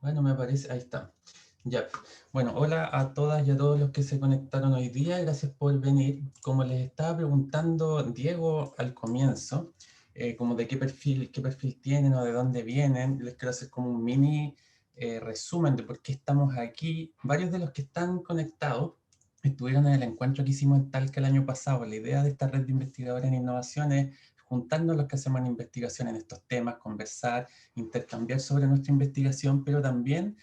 Bueno, me parece, ahí está. Ya. Bueno, hola a todas y a todos los que se conectaron hoy día. Gracias por venir. Como les estaba preguntando Diego al comienzo, como de qué perfil tienen o de dónde vienen, les quiero hacer como un mini resumen de por qué estamos aquí. Varios de los que están conectados estuvieron en el encuentro que hicimos en Talca el año pasado. La idea de esta red de investigadores en innovación es juntarnos los que hacemos en investigación en estos temas, conversar, intercambiar sobre nuestra investigación, pero también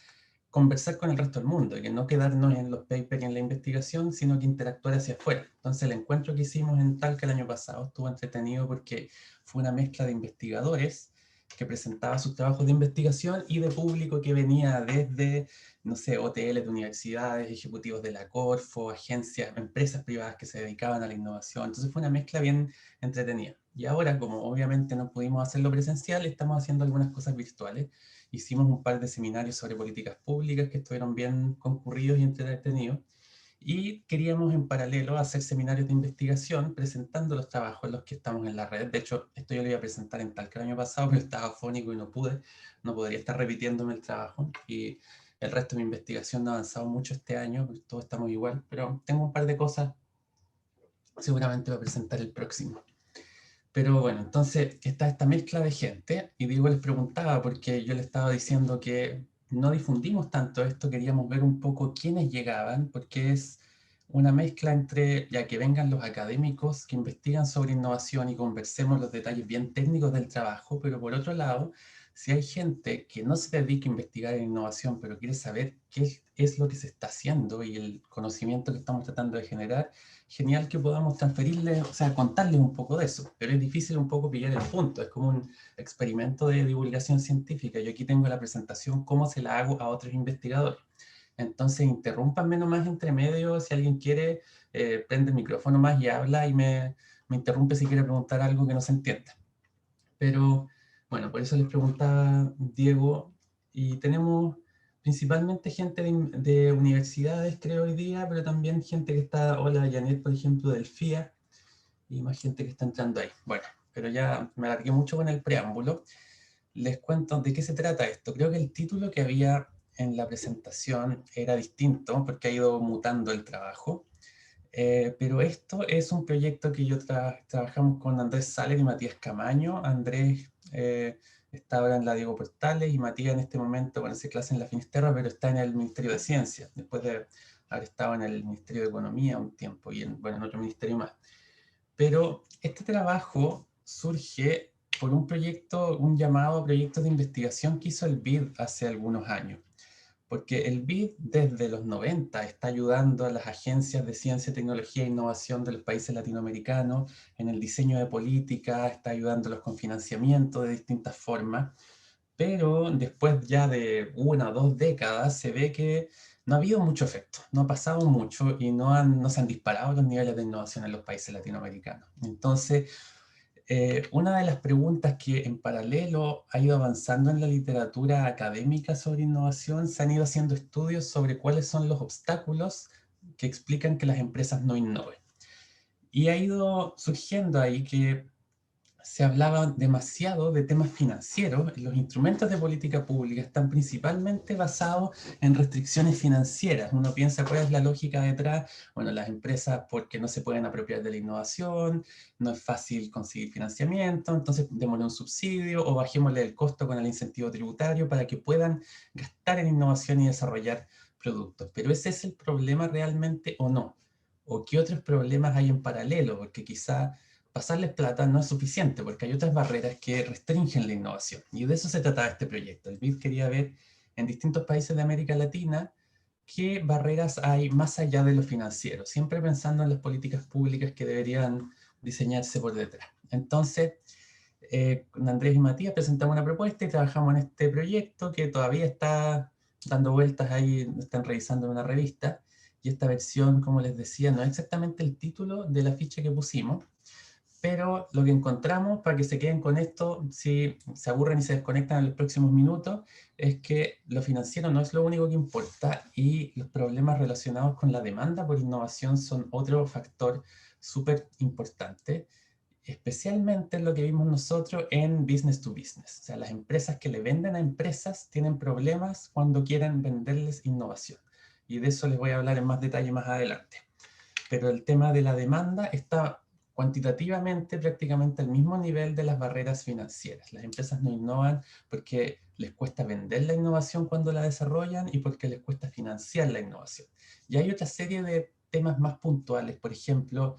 conversar con el resto del mundo, y que no quedarnos en los papers y en la investigación, sino que interactuar hacia afuera. Entonces el encuentro que hicimos en Talca el año pasado estuvo entretenido porque fue una mezcla de investigadores que presentaba sus trabajos de investigación y de público que venía desde, no sé, OTL de universidades, ejecutivos de la Corfo, agencias, empresas privadas que se dedicaban a la innovación. Entonces fue una mezcla bien entretenida. Y ahora, como obviamente no pudimos hacerlo presencial, estamos haciendo algunas cosas virtuales. Hicimos un par de seminarios sobre políticas públicas que estuvieron bien concurridos y entretenidos. Y queríamos en paralelo hacer seminarios de investigación presentando los trabajos en los que estamos en la red. De hecho, esto yo lo iba a presentar en Talca el año pasado, pero estaba afónico y no pude. No podría estar repitiéndome el trabajo. Y el resto de mi investigación no ha avanzado mucho este año, pues todos estamos igual, pero tengo un par de cosas, seguramente voy a presentar el próximo. Pero bueno, entonces está esta mezcla de gente y Diego les preguntaba porque yo le estaba diciendo que no difundimos tanto esto, queríamos ver un poco quiénes llegaban, porque es una mezcla entre ya que vengan los académicos que investigan sobre innovación y conversemos los detalles bien técnicos del trabajo, pero por otro lado, si hay gente que no se dedica a investigar en innovación, pero quiere saber qué es lo que se está haciendo y el conocimiento que estamos tratando de generar, genial que podamos transferirles, o sea, contarles un poco de eso, pero es difícil un poco pillar el punto, es como un experimento de divulgación científica. Yo aquí tengo la presentación, cómo se la hago a otros investigadores. Entonces, interrúmpanme nomás entre medio, si alguien quiere, prende el micrófono más y habla y me interrumpe si quiere preguntar algo que no se entienda. Pero bueno, por eso les preguntaba Diego, y tenemos principalmente gente de universidades, creo, hoy día, pero también gente que está, hola Janet, por ejemplo, del FIA, y más gente que está entrando ahí. Bueno, pero ya me alargué mucho con el preámbulo. Les cuento de qué se trata esto. Creo que el título que había en la presentación era distinto, porque ha ido mutando el trabajo. Pero esto es un proyecto que trabajamos con Andrés Saler y Matías Camaño. Andrés está ahora en la Diego Portales y Matías en este momento con esa clase en la Finisterra, pero está en el Ministerio de Ciencia, después de haber estado en el Ministerio de Economía un tiempo y bueno, en otro ministerio más. Pero este trabajo surge por un proyecto, un llamado proyecto de investigación que hizo el BID hace algunos años, porque el BID desde los 90 está ayudando a las agencias de ciencia, tecnología e innovación de los países latinoamericanos en el diseño de políticas, está ayudándolos con financiamiento de distintas formas, pero después ya de una o dos décadas se ve que no ha habido mucho efecto, no ha pasado mucho y no se han disparado los niveles de innovación en los países latinoamericanos. Entonces, una de las preguntas que en paralelo ha ido avanzando en la literatura académica sobre innovación, se han ido haciendo estudios sobre cuáles son los obstáculos que explican que las empresas no innoven. Y ha ido surgiendo ahí que se hablaba demasiado de temas financieros. Los instrumentos de política pública están principalmente basados en restricciones financieras. Uno piensa cuál es la lógica detrás. Bueno, las empresas porque no se pueden apropiar de la innovación, no es fácil conseguir financiamiento, entonces démosle un subsidio o bajémosle el costo con el incentivo tributario para que puedan gastar en innovación y desarrollar productos. Pero ¿ese es el problema realmente o no? ¿O qué otros problemas hay en paralelo? Porque quizá pasarles plata no es suficiente, porque hay otras barreras que restringen la innovación. Y de eso se trataba este proyecto. El BID quería ver en distintos países de América Latina qué barreras hay más allá de lo financiero, siempre pensando en las políticas públicas que deberían diseñarse por detrás. Entonces, con Andrés y Matías presentamos una propuesta y trabajamos en este proyecto que todavía está dando vueltas ahí, están revisando en una revista, y esta versión, como les decía, no es exactamente el título de la ficha que pusimos, pero lo que encontramos, para que se queden con esto, si se aburren y se desconectan en los próximos minutos, es que lo financiero no es lo único que importa y los problemas relacionados con la demanda por innovación son otro factor súper importante. especialmente lo que vimos nosotros en business to business. O sea, las empresas que le venden a empresas tienen problemas cuando quieren venderles innovación. Y de eso les voy a hablar en más detalle más adelante. Pero el tema de la demanda está cuantitativamente prácticamente al mismo nivel de las barreras financieras. Las empresas no innovan porque les cuesta vender la innovación cuando la desarrollan y porque les cuesta financiar la innovación. Y hay otra serie de temas más puntuales, por ejemplo,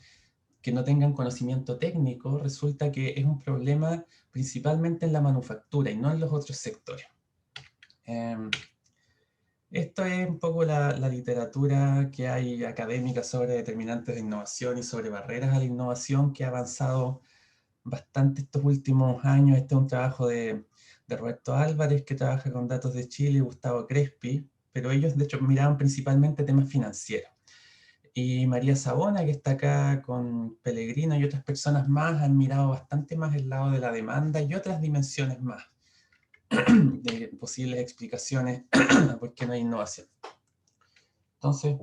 que no tengan conocimiento técnico, resulta que es un problema principalmente en la manufactura y no en los otros sectores. Esto es un poco la literatura que hay académica sobre determinantes de innovación y sobre barreras a la innovación que ha avanzado bastante estos últimos años. Este es un trabajo de Roberto Álvarez, que trabaja con datos de Chile, y Gustavo Crespi, pero ellos de hecho miraban principalmente temas financieros. Y María Sabona, que está acá con Pellegrino y otras personas más, han mirado bastante más el lado de la demanda y otras dimensiones más de posibles explicaciones a por qué no hay innovación. Entonces,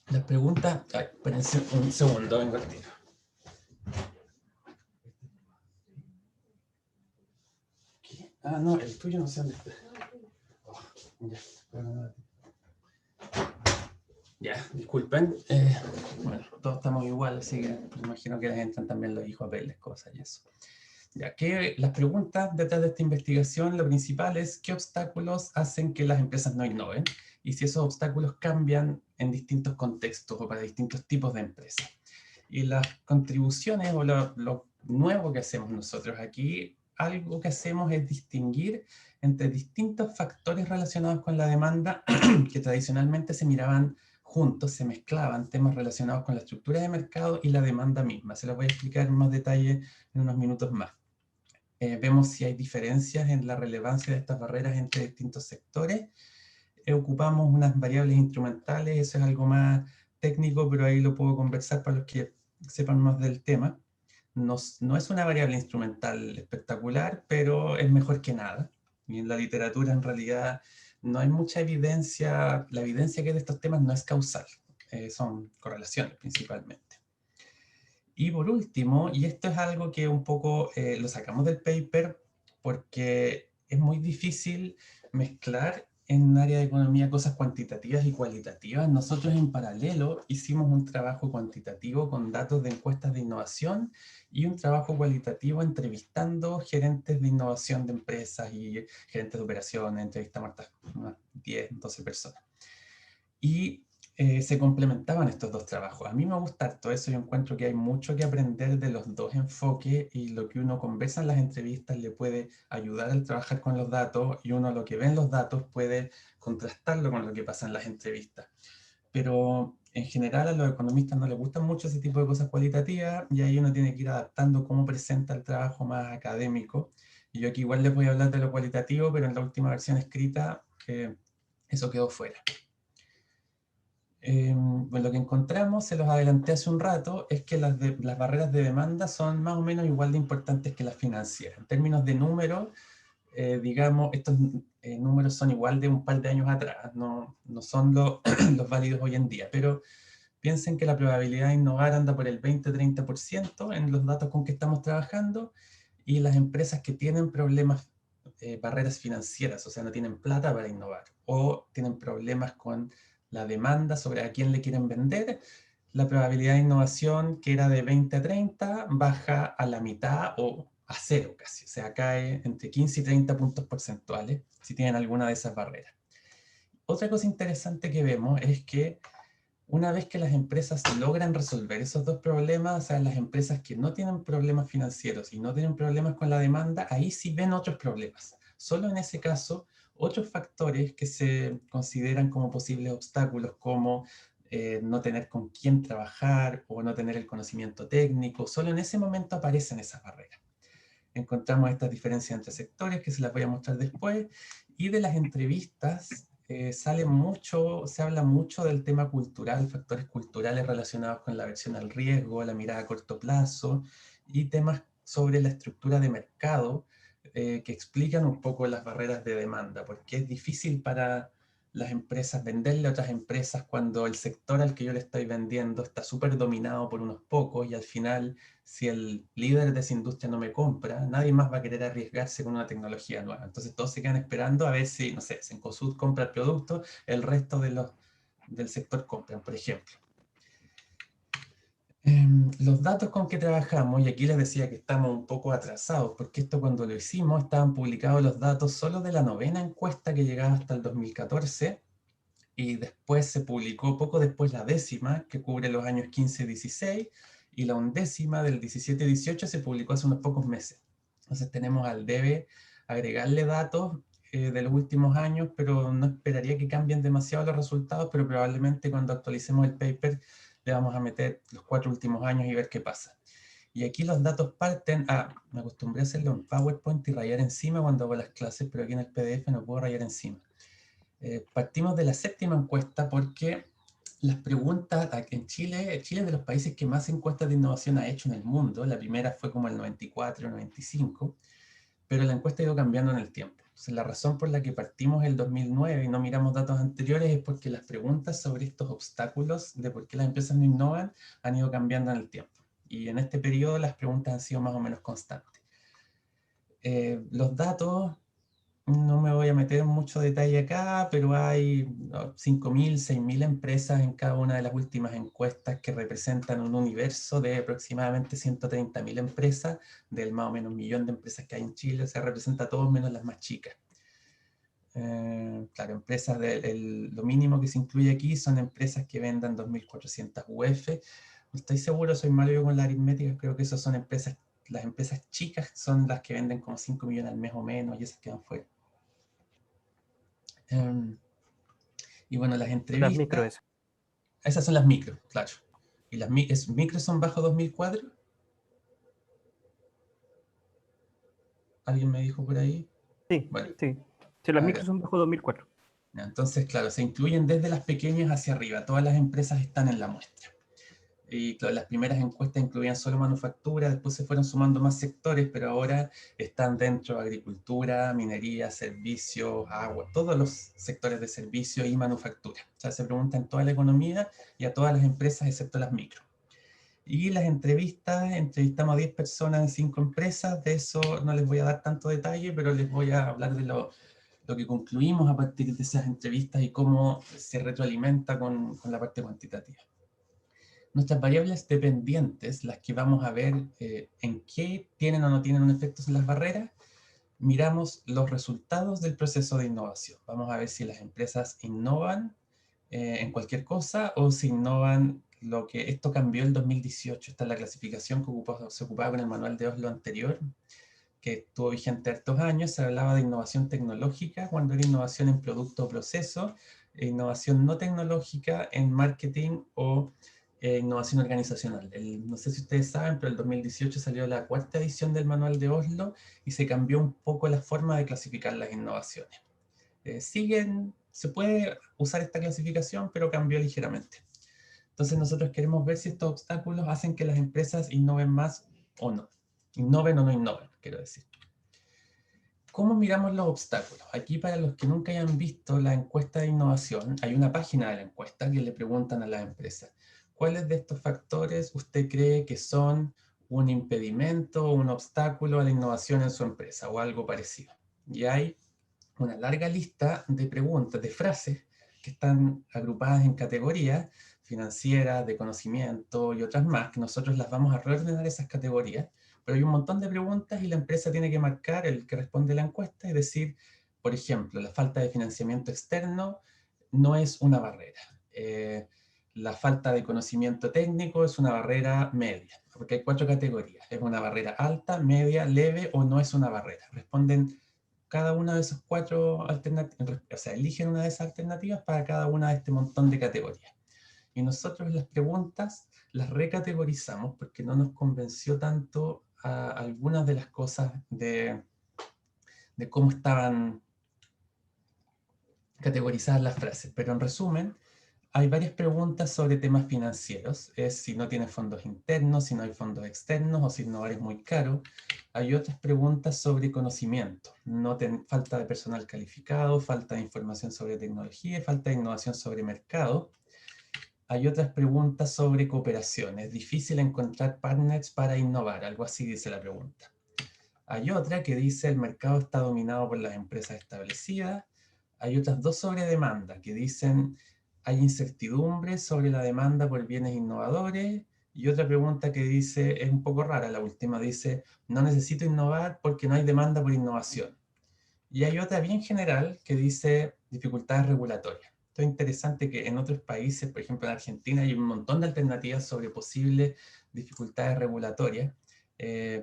las preguntas... Ay, espérense un segundo, vengo al tiro. ¿Qué? Ah, no, el tuyo no sé dónde está. Oh, ya, disculpen. Bueno, todos estamos igual, así que me imagino que les entran también los hijos a verles cosas y eso. Ya que las preguntas detrás de esta investigación, lo principal es qué obstáculos hacen que las empresas no innoven y si esos obstáculos cambian en distintos contextos o para distintos tipos de empresas. Y las contribuciones o lo nuevo que hacemos nosotros aquí, algo que hacemos es distinguir entre distintos factores relacionados con la demanda que tradicionalmente se miraban juntos, se mezclaban temas relacionados con la estructura de mercado y la demanda misma. Se los voy a explicar en más detalle en unos minutos más. Vemos si hay diferencias en la relevancia de estas barreras entre distintos sectores. Ocupamos unas variables instrumentales, eso es algo más técnico, pero ahí lo puedo conversar para los que sepan más del tema. No es una variable instrumental espectacular, pero es mejor que nada. Y en la literatura en realidad no hay mucha evidencia, la evidencia que hay de estos temas no es causal, son correlaciones principalmente. Y por último, y esto es algo que un poco lo sacamos del paper porque es muy difícil mezclar en un área de economía cosas cuantitativas y cualitativas. Nosotros en paralelo hicimos un trabajo cuantitativo con datos de encuestas de innovación y un trabajo cualitativo entrevistando gerentes de innovación de empresas y gerentes de operaciones, entrevistamos a unas 10, 12 personas. Y se complementaban estos dos trabajos. A mí me gusta todo eso, yo encuentro que hay mucho que aprender de los dos enfoques y lo que uno conversa en las entrevistas le puede ayudar al trabajar con los datos y uno lo que ve en los datos puede contrastarlo con lo que pasa en las entrevistas. Pero en general a los economistas no les gustan mucho ese tipo de cosas cualitativas y ahí uno tiene que ir adaptando cómo presenta el trabajo más académico. Y yo aquí igual les voy a hablar de lo cualitativo, pero en la última versión escrita eso quedó fuera. Pues lo que encontramos, se los adelanté hace un rato, es que las barreras de demanda son más o menos igual de importantes que las financieras. En términos de números, digamos, estos números son igual de un par de años atrás, no son los válidos hoy en día, pero piensen que la probabilidad de innovar anda por el 20-30% en los datos con que estamos trabajando, y las empresas que tienen problemas, barreras financieras, o sea, no tienen plata para innovar, o tienen problemas con la demanda sobre a quién le quieren vender, la probabilidad de innovación, que era de 20 a 30, baja a la mitad o a cero casi. O sea, cae entre 15 y 30 puntos porcentuales si tienen alguna de esas barreras. Otra cosa interesante que vemos es que una vez que las empresas logran resolver esos dos problemas, o sea, las empresas que no tienen problemas financieros y no tienen problemas con la demanda, ahí sí ven otros problemas. Solo en ese caso, otros factores que se consideran como posibles obstáculos, como no tener con quién trabajar o no tener el conocimiento técnico, solo en ese momento aparecen esas barreras. Encontramos estas diferencias entre sectores que se las voy a mostrar después, y de las entrevistas se habla mucho del tema cultural, factores culturales relacionados con la aversión al riesgo, la mirada a corto plazo, y temas sobre la estructura de mercado que explican un poco las barreras de demanda, porque es difícil para las empresas, venderle a otras empresas cuando el sector al que yo le estoy vendiendo está súper dominado por unos pocos y al final, si el líder de esa industria no me compra, nadie más va a querer arriesgarse con una tecnología nueva. Entonces todos se quedan esperando a ver si, no sé, Cencosud compra el producto, el resto del sector compran, por ejemplo. Los datos con que trabajamos, y aquí les decía que estamos un poco atrasados, porque esto cuando lo hicimos estaban publicados los datos solo de la 9ª encuesta que llegaba hasta el 2014, y después se publicó poco después la 10ª, que cubre los años 15-16, y la 11ª del 17-18 se publicó hace unos pocos meses. Entonces tenemos al debe agregarle datos de los últimos años, pero no esperaría que cambien demasiado los resultados, pero probablemente cuando actualicemos el paper le vamos a meter los 4 últimos años y ver qué pasa. Y aquí los datos parten, me acostumbré a hacerlo en PowerPoint y rayar encima cuando hago las clases, pero aquí en el PDF no puedo rayar encima. Partimos de la 7ª encuesta porque las preguntas en Chile, Chile es de los países que más encuestas de innovación ha hecho en el mundo. La primera fue como el 94, 95, pero la encuesta ha ido cambiando en el tiempo. Entonces, la razón por la que partimos el 2009 y no miramos datos anteriores es porque las preguntas sobre estos obstáculos de por qué las empresas no innovan han ido cambiando en el tiempo. Y en este periodo las preguntas han sido más o menos constantes. Los datos, no me voy a meter en mucho detalle acá, pero hay 5.000, 6.000 empresas en cada una de las últimas encuestas que representan un universo de aproximadamente 130.000 empresas, del más o menos 1.000.000 de empresas que hay en Chile, se representa a todos menos las más chicas. Claro, empresas, lo mínimo que se incluye aquí son empresas que vendan 2.400 UF. No estoy seguro, soy malo yo con la aritmética, creo que esas son empresas, las empresas chicas son las que venden como 5 millones al mes o menos y esas quedan fuera. Y bueno, las Las micro entrevistas, esas. esas son las micro, claro. ¿Y las micro son bajo 2.000 cuadros? ¿Alguien me dijo por ahí? Sí, Bueno, sí. Sí, las micro son bajo 2004. entonces, claro, se incluyen desde las pequeñas hacia arriba. Todas las empresas están en la muestra. Y claro, las primeras encuestas incluían solo manufactura, después se fueron sumando más sectores, pero ahora están dentro de agricultura, minería, servicios, agua, todos los sectores de servicio y manufactura. O sea, se pregunta en toda la economía y a todas las empresas excepto las micro. Y las entrevistas, entrevistamos a 10 personas en 5 empresas, de eso no les voy a dar tanto detalle, pero les voy a hablar de lo que concluimos a partir de esas entrevistas y cómo se retroalimenta con la parte cuantitativa. Nuestras variables dependientes, las que vamos a ver en qué tienen o no tienen un efecto en las barreras, miramos los resultados del proceso de innovación. Vamos a ver si las empresas innovan en cualquier cosa o si innovan lo que esto cambió en 2018. Esta es la clasificación que se ocupaba con el manual de Oslo anterior, que estuvo vigente hartos años. Se hablaba de innovación tecnológica cuando era innovación en producto o proceso, e innovación no tecnológica en marketing o innovación organizacional. No sé si ustedes saben, pero el 2018 salió la 4ª edición del manual de Oslo y se cambió un poco la forma de clasificar las innovaciones. Se puede usar esta clasificación, pero cambió ligeramente. Entonces nosotros queremos ver si estos obstáculos hacen que las empresas innoven más o no. Innoven o no innoven, quiero decir. ¿Cómo miramos los obstáculos? Aquí, para los que nunca hayan visto la encuesta de innovación, hay una página de la encuesta que le preguntan a las empresas: ¿cuáles de estos factores usted cree que son un impedimento o un obstáculo a la innovación en su empresa o algo parecido? Y hay una larga lista de preguntas, de frases que están agrupadas en categorías financieras, de conocimiento y otras más, que nosotros las vamos a reordenar esas categorías, pero hay un montón de preguntas y la empresa tiene que marcar el que responde la encuesta y decir, por ejemplo, la falta de financiamiento externo no es una barrera. La falta de conocimiento técnico es una barrera media, porque hay 4 categorías. Es una barrera alta, media, leve o no es una barrera. Responden cada una de esas 4 alternativas, o sea, eligen una de esas alternativas para cada una de este montón de categorías. Y nosotros las preguntas las recategorizamos porque no nos convenció tanto a algunas de las cosas de cómo estaban categorizadas las frases. Pero en resumen, Hay varias preguntas sobre temas financieros. Es si no tienes fondos internos, si no hay fondos externos o si innovar es muy caro. Hay otras preguntas sobre conocimiento. Falta de personal calificado, falta de información sobre tecnología, falta de innovación sobre mercado. Hay otras preguntas sobre cooperación. Es difícil encontrar partners para innovar. Algo así dice la pregunta. Hay otra que dice el mercado está dominado por las empresas establecidas. Hay otras dos sobre demanda que dicen hay incertidumbre sobre la demanda por bienes innovadores. Y otra pregunta que dice, es un poco rara, la última dice, no necesito innovar porque no hay demanda por innovación. Y hay otra bien general que dice dificultades regulatorias. Esto es interesante que en otros países, por ejemplo en Argentina, hay un montón de alternativas sobre posibles dificultades regulatorias,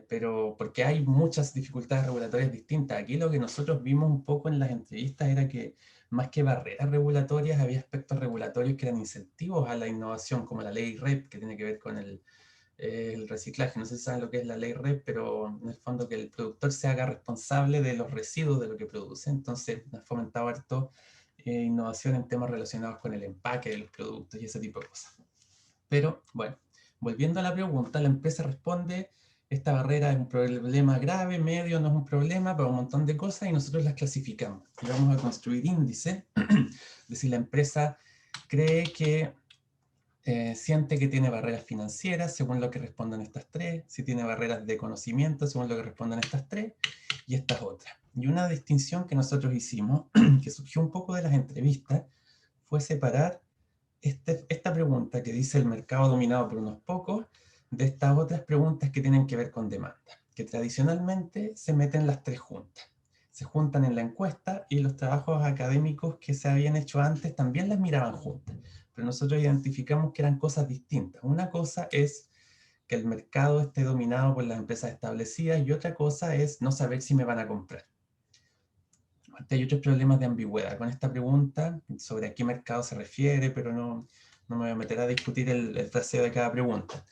pero porque hay muchas dificultades regulatorias distintas. Aquí lo que nosotros vimos un poco en las entrevistas era que más que barreras regulatorias, había aspectos regulatorios que eran incentivos a la innovación, como la ley REP, que tiene que ver con el reciclaje. No sé si saben lo que es la ley REP, pero en el fondo que el productor se haga responsable de los residuos de lo que produce. Entonces, ha fomentado harto innovación en temas relacionados con el empaque de los productos y ese tipo de cosas. Pero, bueno, volviendo a la pregunta, la empresa responde, esta barrera es un problema grave, medio, no es un problema, para un montón de cosas y nosotros las clasificamos. Y vamos a construir índices de si la empresa cree que siente que tiene barreras financieras, según lo que respondan estas tres, si tiene barreras de conocimiento, según lo que respondan estas tres, y estas otras. Y una distinción que nosotros hicimos, que surgió un poco de las entrevistas, fue separar esta pregunta que dice el mercado dominado por unos pocos, de estas otras preguntas que tienen que ver con demanda, que tradicionalmente se meten las tres juntas. Se juntan en la encuesta y los trabajos académicos que se habían hecho antes también las miraban juntas. Pero nosotros identificamos que eran cosas distintas. Una cosa es que el mercado esté dominado por las empresas establecidas y otra cosa es no saber si me van a comprar. Hay otros problemas de ambigüedad con esta pregunta sobre a qué mercado se refiere, pero no me voy a meter a discutir el fraseo de cada pregunta.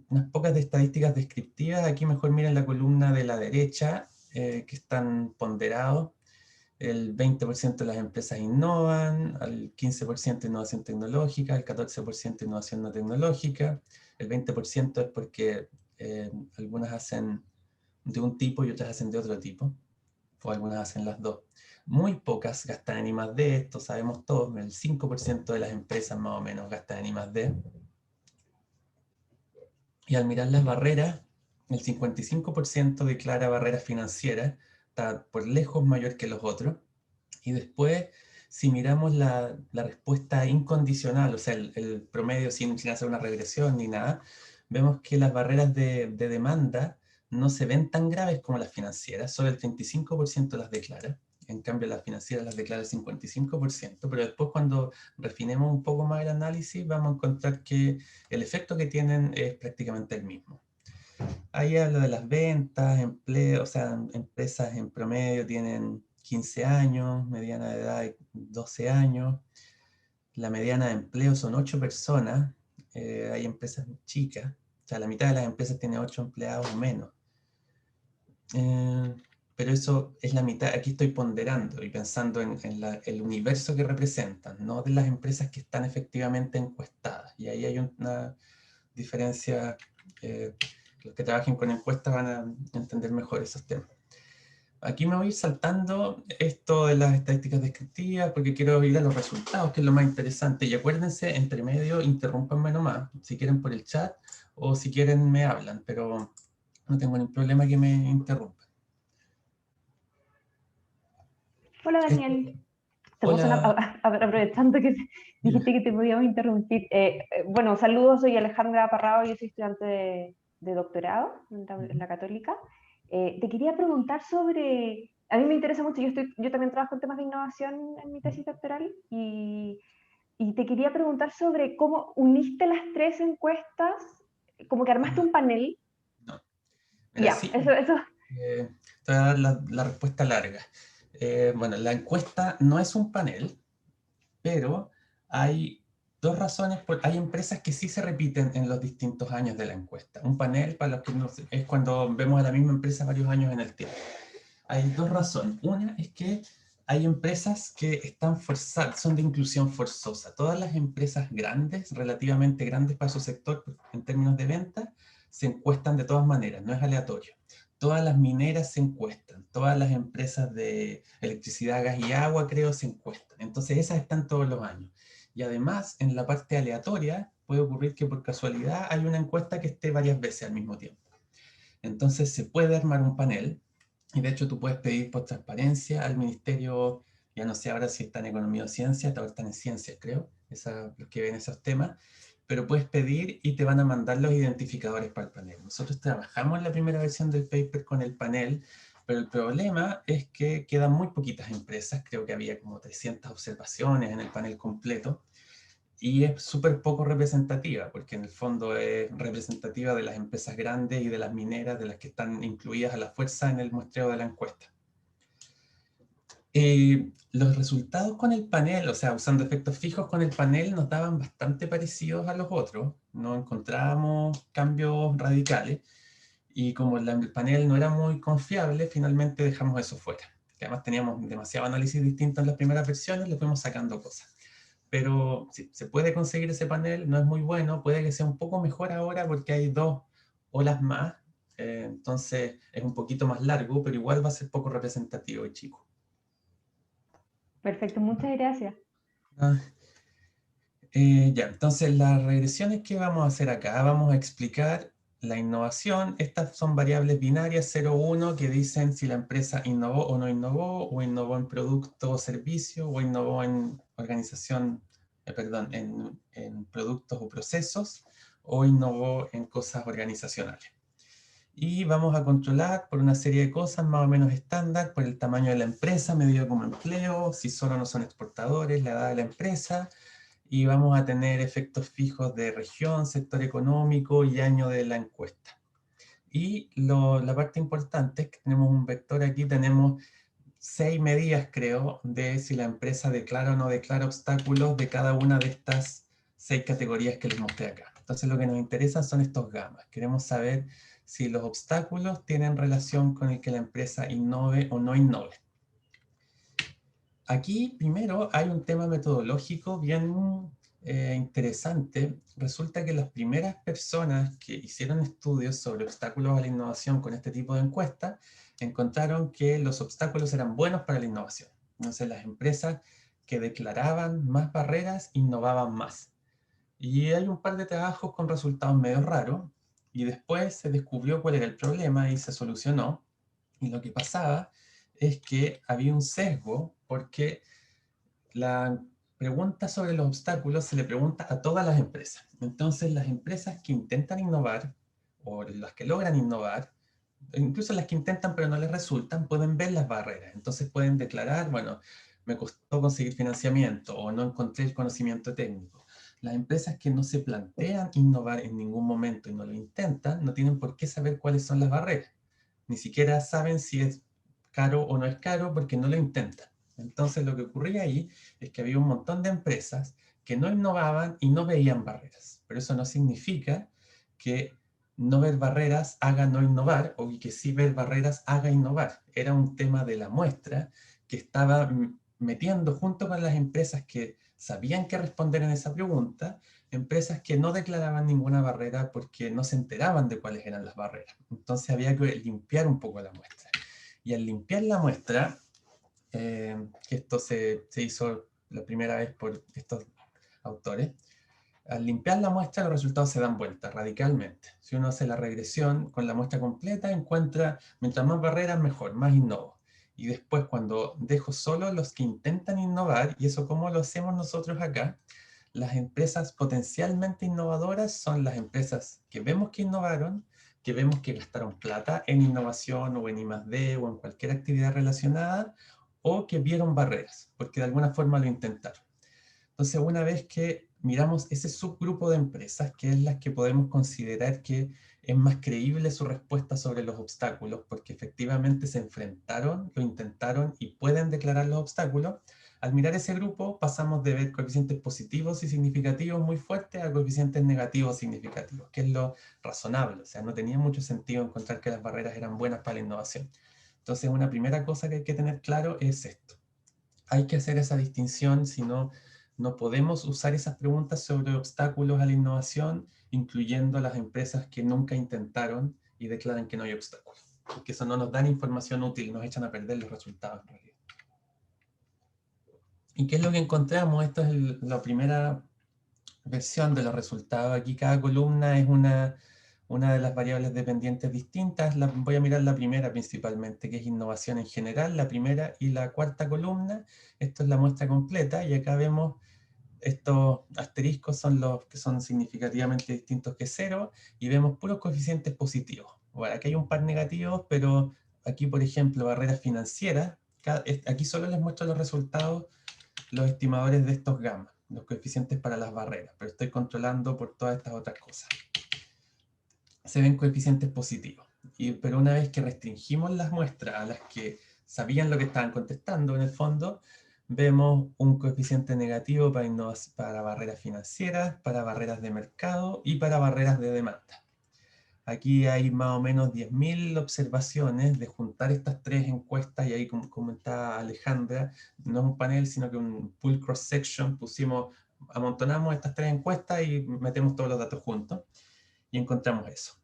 Unas pocas de estadísticas descriptivas. Aquí mejor miren la columna de la derecha, que están ponderados. El 20% de las empresas innovan, el 15% innovación tecnológica, el 14% innovación no tecnológica, el 20% es porque algunas hacen de un tipo y otras hacen de otro tipo, o algunas hacen las dos. Muy pocas gastan en I+D, esto sabemos todos, el 5% de las empresas más o menos gastan en I+D. Y al mirar las barreras, el 55% declara barreras financieras, está por lejos mayor que los otros. Y después, si miramos la respuesta incondicional, o sea, el promedio sin hacer una regresión ni nada, vemos que las barreras de demanda no se ven tan graves como las financieras, solo el 35% las declara. En cambio, las financieras las declara el 55%, pero después cuando refinemos un poco más el análisis, vamos a encontrar que el efecto que tienen es prácticamente el mismo. Ahí habla de las ventas, empleo, o sea, empresas en promedio tienen 15 años, mediana de edad 12 años, la mediana de empleo son 8 personas, hay empresas chicas, o sea, la mitad de las empresas tiene 8 empleados o menos. Pero eso es la mitad, aquí estoy ponderando y pensando en el universo que representan, no de las empresas que están efectivamente encuestadas. Y ahí hay una diferencia, los que trabajen con encuestas van a entender mejor esos temas. Aquí me voy a ir saltando esto de las estadísticas descriptivas porque quiero ir a los resultados, que es lo más interesante. Y acuérdense, entre medio, interrúmpanme nomás, si quieren por el chat o si quieren me hablan, pero no tengo ningún problema que me interrumpan. Hola Esto, Daniel, hola. aprovechando que dijiste que te podíamos interrumpir. Bueno, saludos, soy Alejandra Parrado, yo soy estudiante de doctorado en la Católica. Te quería preguntar sobre, a mí me interesa mucho, yo también trabajo en temas de innovación en mi tesis doctoral y te quería preguntar sobre cómo uniste las tres encuestas, como que armaste un panel. No. Mira, Ya, sí, eso. te voy a dar la respuesta larga. Bueno, la encuesta no es un panel, pero hay dos razones. Hay empresas que sí se repiten en los distintos años de la encuesta. Un panel, para los que no, es cuando vemos a la misma empresa varios años en el tiempo. Hay dos razones. Una es que hay empresas que están forzadas, son de inclusión forzosa. Todas las empresas grandes, relativamente grandes para su sector en términos de venta, se encuestan de todas maneras, no es aleatorio. Todas las mineras se encuestan, todas las empresas de electricidad, gas y agua, creo, se encuestan. Entonces esas están todos los años. Y además, en la parte aleatoria, puede ocurrir que por casualidad hay una encuesta que esté varias veces al mismo tiempo. Entonces se puede armar un panel, y de hecho tú puedes pedir por transparencia al ministerio, ya no sé ahora si está en economía o ciencia, ahora están en ciencias creo, los que ven esos temas, pero puedes pedir y te van a mandar los identificadores para el panel. Nosotros trabajamos en la primera versión del paper con el panel, pero el problema es que quedan muy poquitas empresas, creo que había como 300 observaciones en el panel completo, y es súper poco representativa, porque en el fondo es representativa de las empresas grandes y de las mineras, de las que están incluidas a la fuerza en el muestreo de la encuesta. Los resultados con el panel, o sea, usando efectos fijos con el panel, nos daban bastante parecidos a los otros, no encontrábamos cambios radicales, y como el panel no era muy confiable, finalmente dejamos eso fuera. Que además teníamos demasiado análisis distinto en las primeras versiones, le fuimos sacando cosas. Pero sí, se puede conseguir ese panel, no es muy bueno, puede que sea un poco mejor ahora porque hay 2 olas más, entonces es un poquito más largo, pero igual va a ser poco representativo y chico. Perfecto, muchas gracias. Ah, ya, entonces las regresiones que vamos a hacer acá, vamos a explicar la innovación. Estas son variables binarias 0, 1 que dicen si la empresa innovó o no innovó, o innovó en producto o servicio, o innovó en organización, perdón, en productos o procesos, o innovó en cosas organizacionales. Y vamos a controlar por una serie de cosas más o menos estándar, por el tamaño de la empresa, medido como empleo, si solo no son exportadores, la edad de la empresa, y vamos a tener efectos fijos de región, sector económico y año de la encuesta. Y la parte importante es que tenemos un vector aquí, tenemos 6 medidas, creo, de si la empresa declara o no declara obstáculos de cada una de estas 6 categorías que les mostré acá. Entonces lo que nos interesa son estos gamas. Queremos saber si los obstáculos tienen relación con el que la empresa innove o no innove. Aquí primero hay un tema metodológico bien interesante. Resulta que las primeras personas que hicieron estudios sobre obstáculos a la innovación con este tipo de encuesta encontraron que los obstáculos eran buenos para la innovación. Entonces las empresas que declaraban más barreras innovaban más. Y hay un par de trabajos con resultados medio raros y después se descubrió cuál era el problema y se solucionó. Y lo que pasaba es que había un sesgo porque la pregunta sobre los obstáculos se le pregunta a todas las empresas. Entonces, las empresas que intentan innovar, o las que logran innovar, incluso las que intentan pero no les resultan, pueden ver las barreras. Entonces pueden declarar, bueno, me costó conseguir financiamiento o no encontré el conocimiento técnico. Las empresas que no se plantean innovar en ningún momento y no lo intentan, no tienen por qué saber cuáles son las barreras. Ni siquiera saben si es caro o no es caro porque no lo intentan. Entonces lo que ocurría ahí es que había un montón de empresas que no innovaban y no veían barreras. Pero eso no significa que no ver barreras haga no innovar o que sí ver barreras haga innovar. Era un tema de la muestra que estaba metiendo junto con las empresas que sabían qué responder en esa pregunta, empresas que no declaraban ninguna barrera porque no se enteraban de cuáles eran las barreras. Entonces había que limpiar un poco la muestra. Y al limpiar la muestra, que esto se hizo la primera vez por estos autores, al limpiar la muestra los resultados se dan vuelta radicalmente. Si uno hace la regresión con la muestra completa, encuentra, mientras más barreras, mejor, más innovo. Y después cuando dejo solo los que intentan innovar, y eso cómo lo hacemos nosotros acá, las empresas potencialmente innovadoras son las empresas que vemos que innovaron, que vemos que gastaron plata en innovación o en I+D o en cualquier actividad relacionada, o que vieron barreras, porque de alguna forma lo intentaron. Entonces, una vez que miramos ese subgrupo de empresas, que es las que podemos considerar que es más creíble su respuesta sobre los obstáculos, porque efectivamente se enfrentaron, lo intentaron y pueden declarar los obstáculos, al mirar ese grupo pasamos de ver coeficientes positivos y significativos muy fuertes a coeficientes negativos significativos, que es lo razonable. O sea, no tenía mucho sentido encontrar que las barreras eran buenas para la innovación. Entonces, una primera cosa que hay que tener claro es esto. hay que hacer esa distinción, si no, no podemos usar esas preguntas sobre obstáculos a la innovación, incluyendo las empresas que nunca intentaron y declaran que no hay obstáculos. Porque eso no nos dan información útil, nos echan a perder los resultados en realidad. ¿Y qué es lo que encontramos? Esto es la primera versión de los resultados. Aquí cada columna es una de las variables dependientes distintas. Voy a mirar la primera principalmente, que es innovación en general, la primera y la cuarta columna. Esto es la muestra completa y acá vemos estos asteriscos son los que son significativamente distintos que cero y vemos puros coeficientes positivos. Bueno, aquí hay un par negativos, pero aquí, por ejemplo, barreras financieras, aquí solo les muestro los resultados, los estimadores de estos gammas, los coeficientes para las barreras, pero estoy controlando por todas estas otras cosas. Se ven coeficientes positivos, pero una vez que restringimos las muestras a las que sabían lo que estaban contestando, en el fondo, vemos un coeficiente negativo para barreras financieras, para barreras de mercado y para barreras de demanda. Aquí hay más o menos 10.000 observaciones de juntar estas tres encuestas y ahí, como comentaba Alejandra, no es un panel, sino que un full cross-section, amontonamos estas tres encuestas y metemos todos los datos juntos y encontramos eso.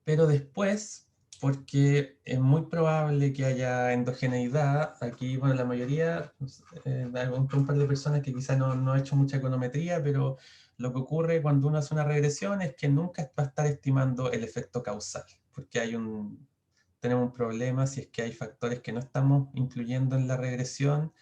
Pero después, porque es muy probable que haya endogeneidad, aquí, bueno, la mayoría, hay un par de personas que quizás no ha hecho mucha econometría, pero lo que ocurre cuando uno hace una regresión es que nunca va a estar estimando el efecto causal, porque tenemos un problema si es que hay factores que no estamos incluyendo en la regresión,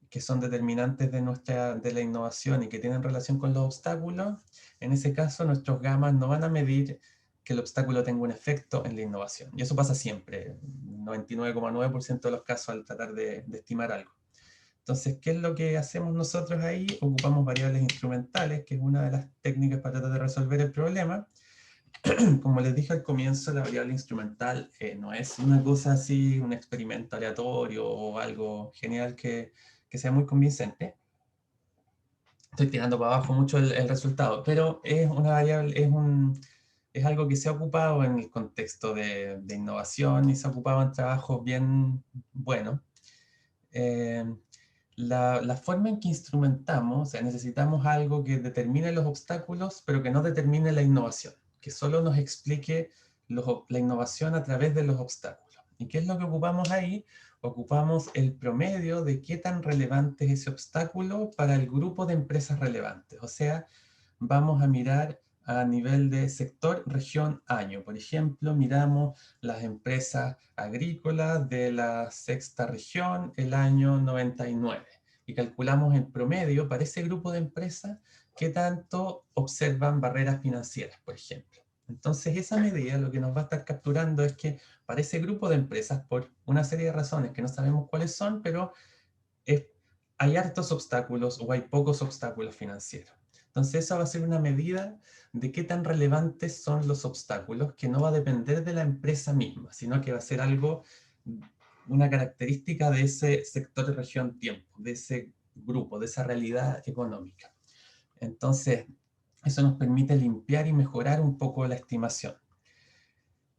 que son determinantes de la innovación y que tienen relación con los obstáculos. En ese caso, nuestros gamas no van a medir que el obstáculo tenga un efecto en la innovación. Y eso pasa siempre, 99,9% de los casos al tratar de estimar algo. Entonces, ¿qué es lo que hacemos nosotros ahí? Ocupamos variables instrumentales, que es una de las técnicas para tratar de resolver el problema. Como les dije al comienzo, la variable instrumental no es una cosa así, un experimento aleatorio o algo genial que sea muy convincente. Estoy tirando para abajo mucho el resultado, pero es una variable, es algo que se ha ocupado en el contexto de innovación y se ha ocupado en trabajos bien buenos. La forma en que instrumentamos, o sea, necesitamos algo que determine los obstáculos, pero que no determine la innovación, que solo nos explique la innovación a través de los obstáculos. ¿Y qué es lo que ocupamos ahí? Ocupamos el promedio de qué tan relevante es ese obstáculo para el grupo de empresas relevantes. O sea, vamos a mirar a nivel de sector, región, año. Por ejemplo, miramos las empresas agrícolas de la sexta región el año 99 y calculamos en promedio para ese grupo de empresas qué tanto observan barreras financieras, por ejemplo. Entonces, esa medida lo que nos va a estar capturando es que para ese grupo de empresas, por una serie de razones que no sabemos cuáles son, pero hay hartos obstáculos o hay pocos obstáculos financieros. Entonces, esa va a ser una medida de qué tan relevantes son los obstáculos, que no va a depender de la empresa misma, sino que va a ser algo, una característica de ese sector, región, tiempo, de ese grupo, de esa realidad económica. Entonces, eso nos permite limpiar y mejorar un poco la estimación.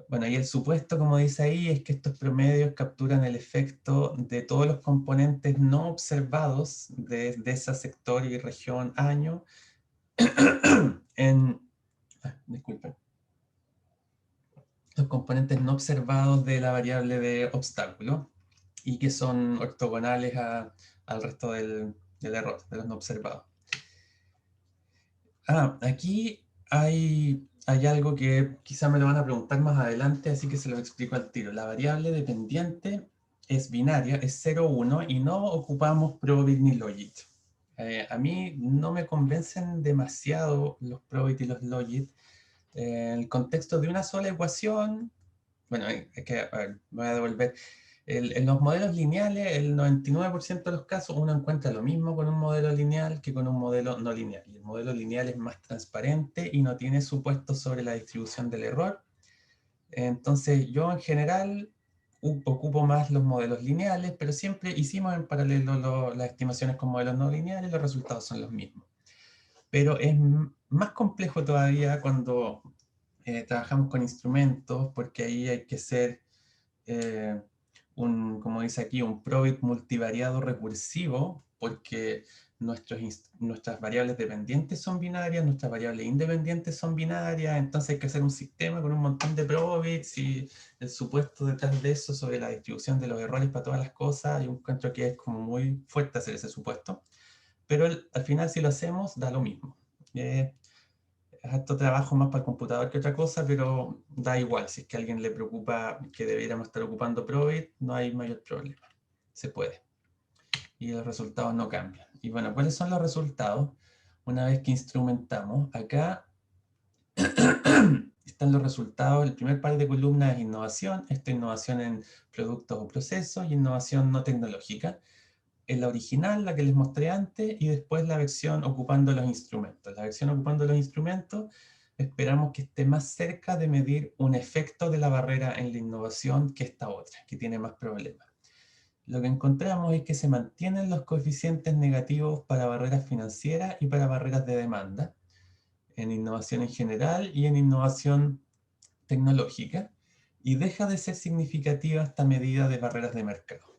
Bueno, y el supuesto, como dice ahí, es que estos promedios capturan el efecto de todos los componentes no observados de ese sector y región año disculpen, los componentes no observados de la variable de obstáculo y que son ortogonales al resto del error, de los no observados. Aquí hay algo que quizá me lo van a preguntar más adelante, así que se lo explico al tiro. La variable dependiente es binaria, es 0, 1, y no ocupamos probit ni logit. A mí no me convencen demasiado los probit y los logit. En el contexto de una sola ecuación, bueno, es que, a ver, voy a devolver. En los modelos lineales, el 99% de los casos uno encuentra lo mismo con un modelo lineal que con un modelo no lineal. Y el modelo lineal es más transparente y no tiene supuestos sobre la distribución del error. Entonces yo en general ocupo más los modelos lineales, pero siempre hicimos en paralelo las estimaciones con modelos no lineales y los resultados son los mismos. Pero es más complejo todavía cuando trabajamos con instrumentos, porque ahí hay que ser como dice aquí, un Probit multivariado recursivo, porque nuestras variables dependientes son binarias, nuestras variables independientes son binarias, entonces hay que hacer un sistema con un montón de Probits y el supuesto detrás de eso sobre la distribución de los errores para todas las cosas, y encuentro que es como muy fuerte hacer ese supuesto, pero al final si lo hacemos da lo mismo. Esto trabajo más para el computador que otra cosa, pero da igual, si es que a alguien le preocupa que debiéramos estar ocupando Probit, no hay mayor problema, se puede. Y los resultados no cambian. Y bueno, ¿cuáles son los resultados? Una vez que instrumentamos, acá están los resultados. El primer par de columnas es innovación, esto es innovación en productos o procesos y innovación no tecnológica. En la original, la que les mostré antes, y después la versión ocupando los instrumentos. La versión ocupando los instrumentos esperamos que esté más cerca de medir un efecto de la barrera en la innovación que esta otra, que tiene más problemas. Lo que encontramos es que se mantienen los coeficientes negativos para barreras financieras y para barreras de demanda, en innovación en general y en innovación tecnológica, y deja de ser significativa esta medida de barreras de mercado.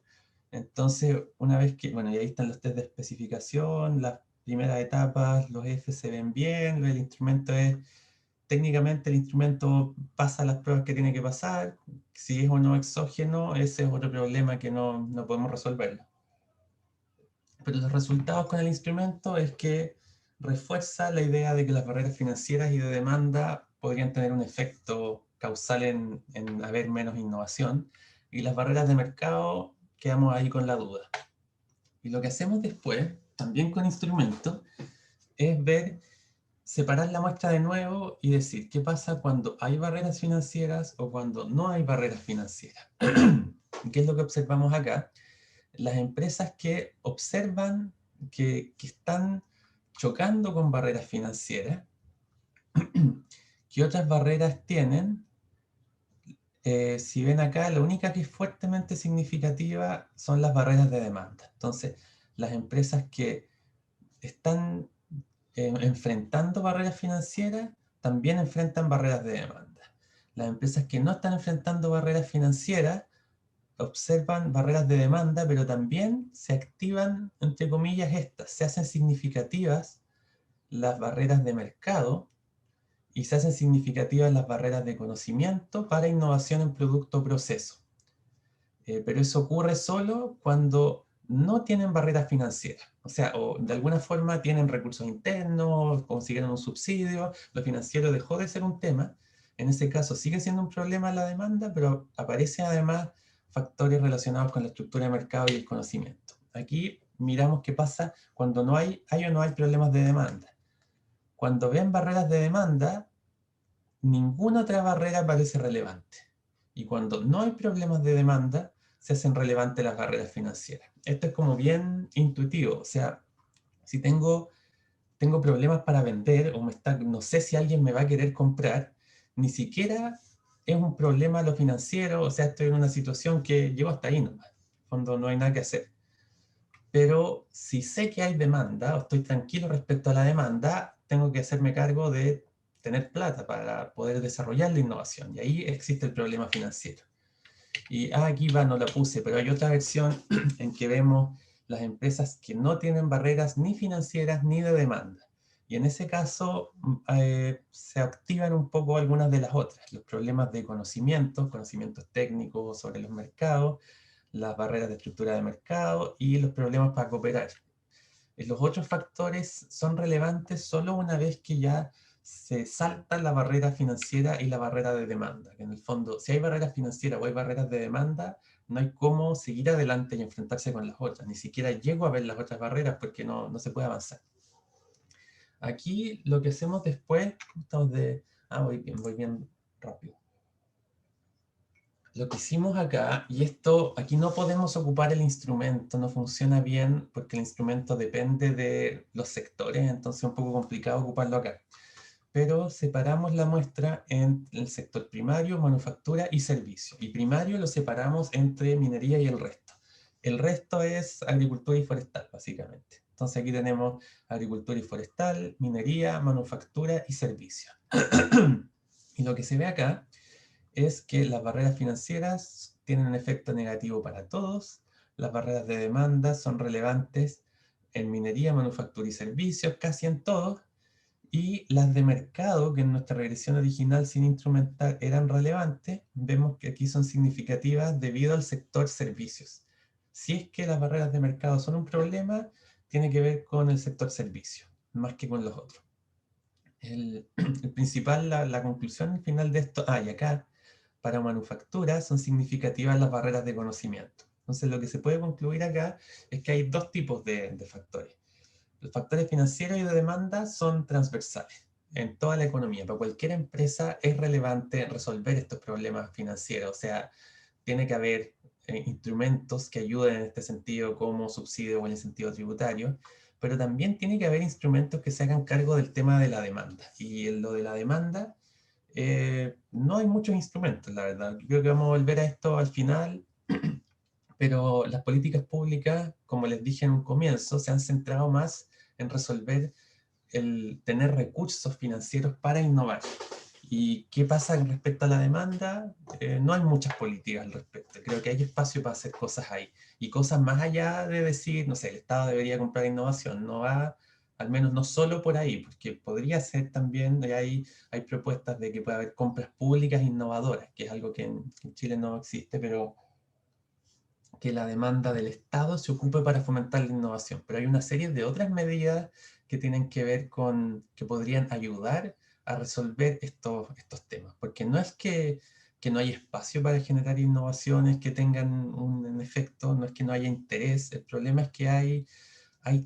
Entonces, una vez que, bueno, y ahí están los test de especificación, las primeras etapas, los F se ven bien, el instrumento es, técnicamente el instrumento pasa las pruebas que tiene que pasar, si es o no exógeno, ese es otro problema que no podemos resolverlo. Pero los resultados con el instrumento es que refuerza la idea de que las barreras financieras y de demanda podrían tener un efecto causal en haber menos innovación, y las barreras de mercado quedamos ahí con la duda. Y lo que hacemos después, también con instrumentos, es ver, separar la muestra de nuevo y decir qué pasa cuando hay barreras financieras o cuando no hay barreras financieras. ¿Qué es lo que observamos acá? Las empresas que observan que están chocando con barreras financieras, ¿qué otras barreras tienen? Si ven acá, la única que es fuertemente significativa son las barreras de demanda. Entonces, las empresas que están enfrentando barreras financieras también enfrentan barreras de demanda. Las empresas que no están enfrentando barreras financieras observan barreras de demanda, pero también se activan, entre comillas, estas. Se hacen significativas las barreras de mercado y se hacen significativas las barreras de conocimiento para innovación en producto o proceso. Pero eso ocurre solo cuando no tienen barreras financieras. O sea, o de alguna forma tienen recursos internos, consiguieron un subsidio, lo financiero dejó de ser un tema. En ese caso sigue siendo un problema la demanda, pero aparecen además factores relacionados con la estructura de mercado y el conocimiento. Aquí miramos qué pasa cuando no hay o no hay problemas de demanda. Cuando ven barreras de demanda, ninguna otra barrera parece relevante. Y cuando no hay problemas de demanda, se hacen relevantes las barreras financieras. Esto es como bien intuitivo. O sea, si tengo problemas para vender, o no sé si alguien me va a querer comprar, ni siquiera es un problema lo financiero. O sea, estoy en una situación que llego hasta ahí nomás, cuando no hay nada que hacer. Pero si sé que hay demanda, o estoy tranquilo respecto a la demanda, tengo que hacerme cargo de tener plata para poder desarrollar la innovación. Y ahí existe el problema financiero. Y aquí va, no la puse, pero hay otra versión en que vemos las empresas que no tienen barreras ni financieras ni de demanda. Y en ese caso se activan un poco algunas de las otras. Los problemas de conocimientos técnicos sobre los mercados, las barreras de estructura de mercado y los problemas para cooperar. Los otros factores son relevantes solo una vez que ya se salta la barrera financiera y la barrera de demanda. Que en el fondo, si hay barreras financieras o hay barreras de demanda, no hay cómo seguir adelante y enfrentarse con las otras. Ni siquiera llego a ver las otras barreras porque no se puede avanzar. Aquí lo que hacemos después, voy bien rápido. Lo que hicimos acá, y esto, aquí no podemos ocupar el instrumento, no funciona bien porque el instrumento depende de los sectores, entonces es un poco complicado ocuparlo acá. Pero separamos la muestra en el sector primario, manufactura y servicio. Y primario lo separamos entre minería y el resto. El resto es agricultura y forestal, básicamente. Entonces aquí tenemos agricultura y forestal, minería, manufactura y servicio. Y lo que se ve acá es que las barreras financieras tienen un efecto negativo para todos. Las barreras de demanda son relevantes en minería, manufactura y servicios, casi en todos. Y las de mercado, que en nuestra regresión original sin instrumentar eran relevantes, vemos que aquí son significativas debido al sector servicios. Si es que las barreras de mercado son un problema, tiene que ver con el sector servicio, más que con los otros. El principal, la conclusión final de esto, y acá, para manufactura son significativas las barreras de conocimiento. Entonces lo que se puede concluir acá es que hay dos tipos de factores. Los factores financieros y de demanda son transversales en toda la economía. Para cualquier empresa es relevante resolver estos problemas financieros. O sea, tiene que haber instrumentos que ayuden en este sentido como subsidio o el incentivo tributario, pero también tiene que haber instrumentos que se hagan cargo del tema de la demanda. Y en lo de la demanda, no hay muchos instrumentos, la verdad. Creo que vamos a volver a esto al final, pero las políticas públicas, como les dije en un comienzo, se han centrado más en resolver el tener recursos financieros para innovar. ¿Y qué pasa con respecto a la demanda? No hay muchas políticas al respecto. Creo que hay espacio para hacer cosas ahí. Y cosas más allá de decir, no sé, el Estado debería comprar innovación. No va, al menos no solo por ahí, porque podría ser también, hay propuestas de que pueda haber compras públicas innovadoras, que es algo que en Chile no existe, pero que la demanda del Estado se ocupe para fomentar la innovación. Pero hay una serie de otras medidas que tienen que ver con, que podrían ayudar a resolver estos temas. Porque no es que no haya espacio para generar innovaciones que tengan un efecto, no es que no haya interés, el problema es que hay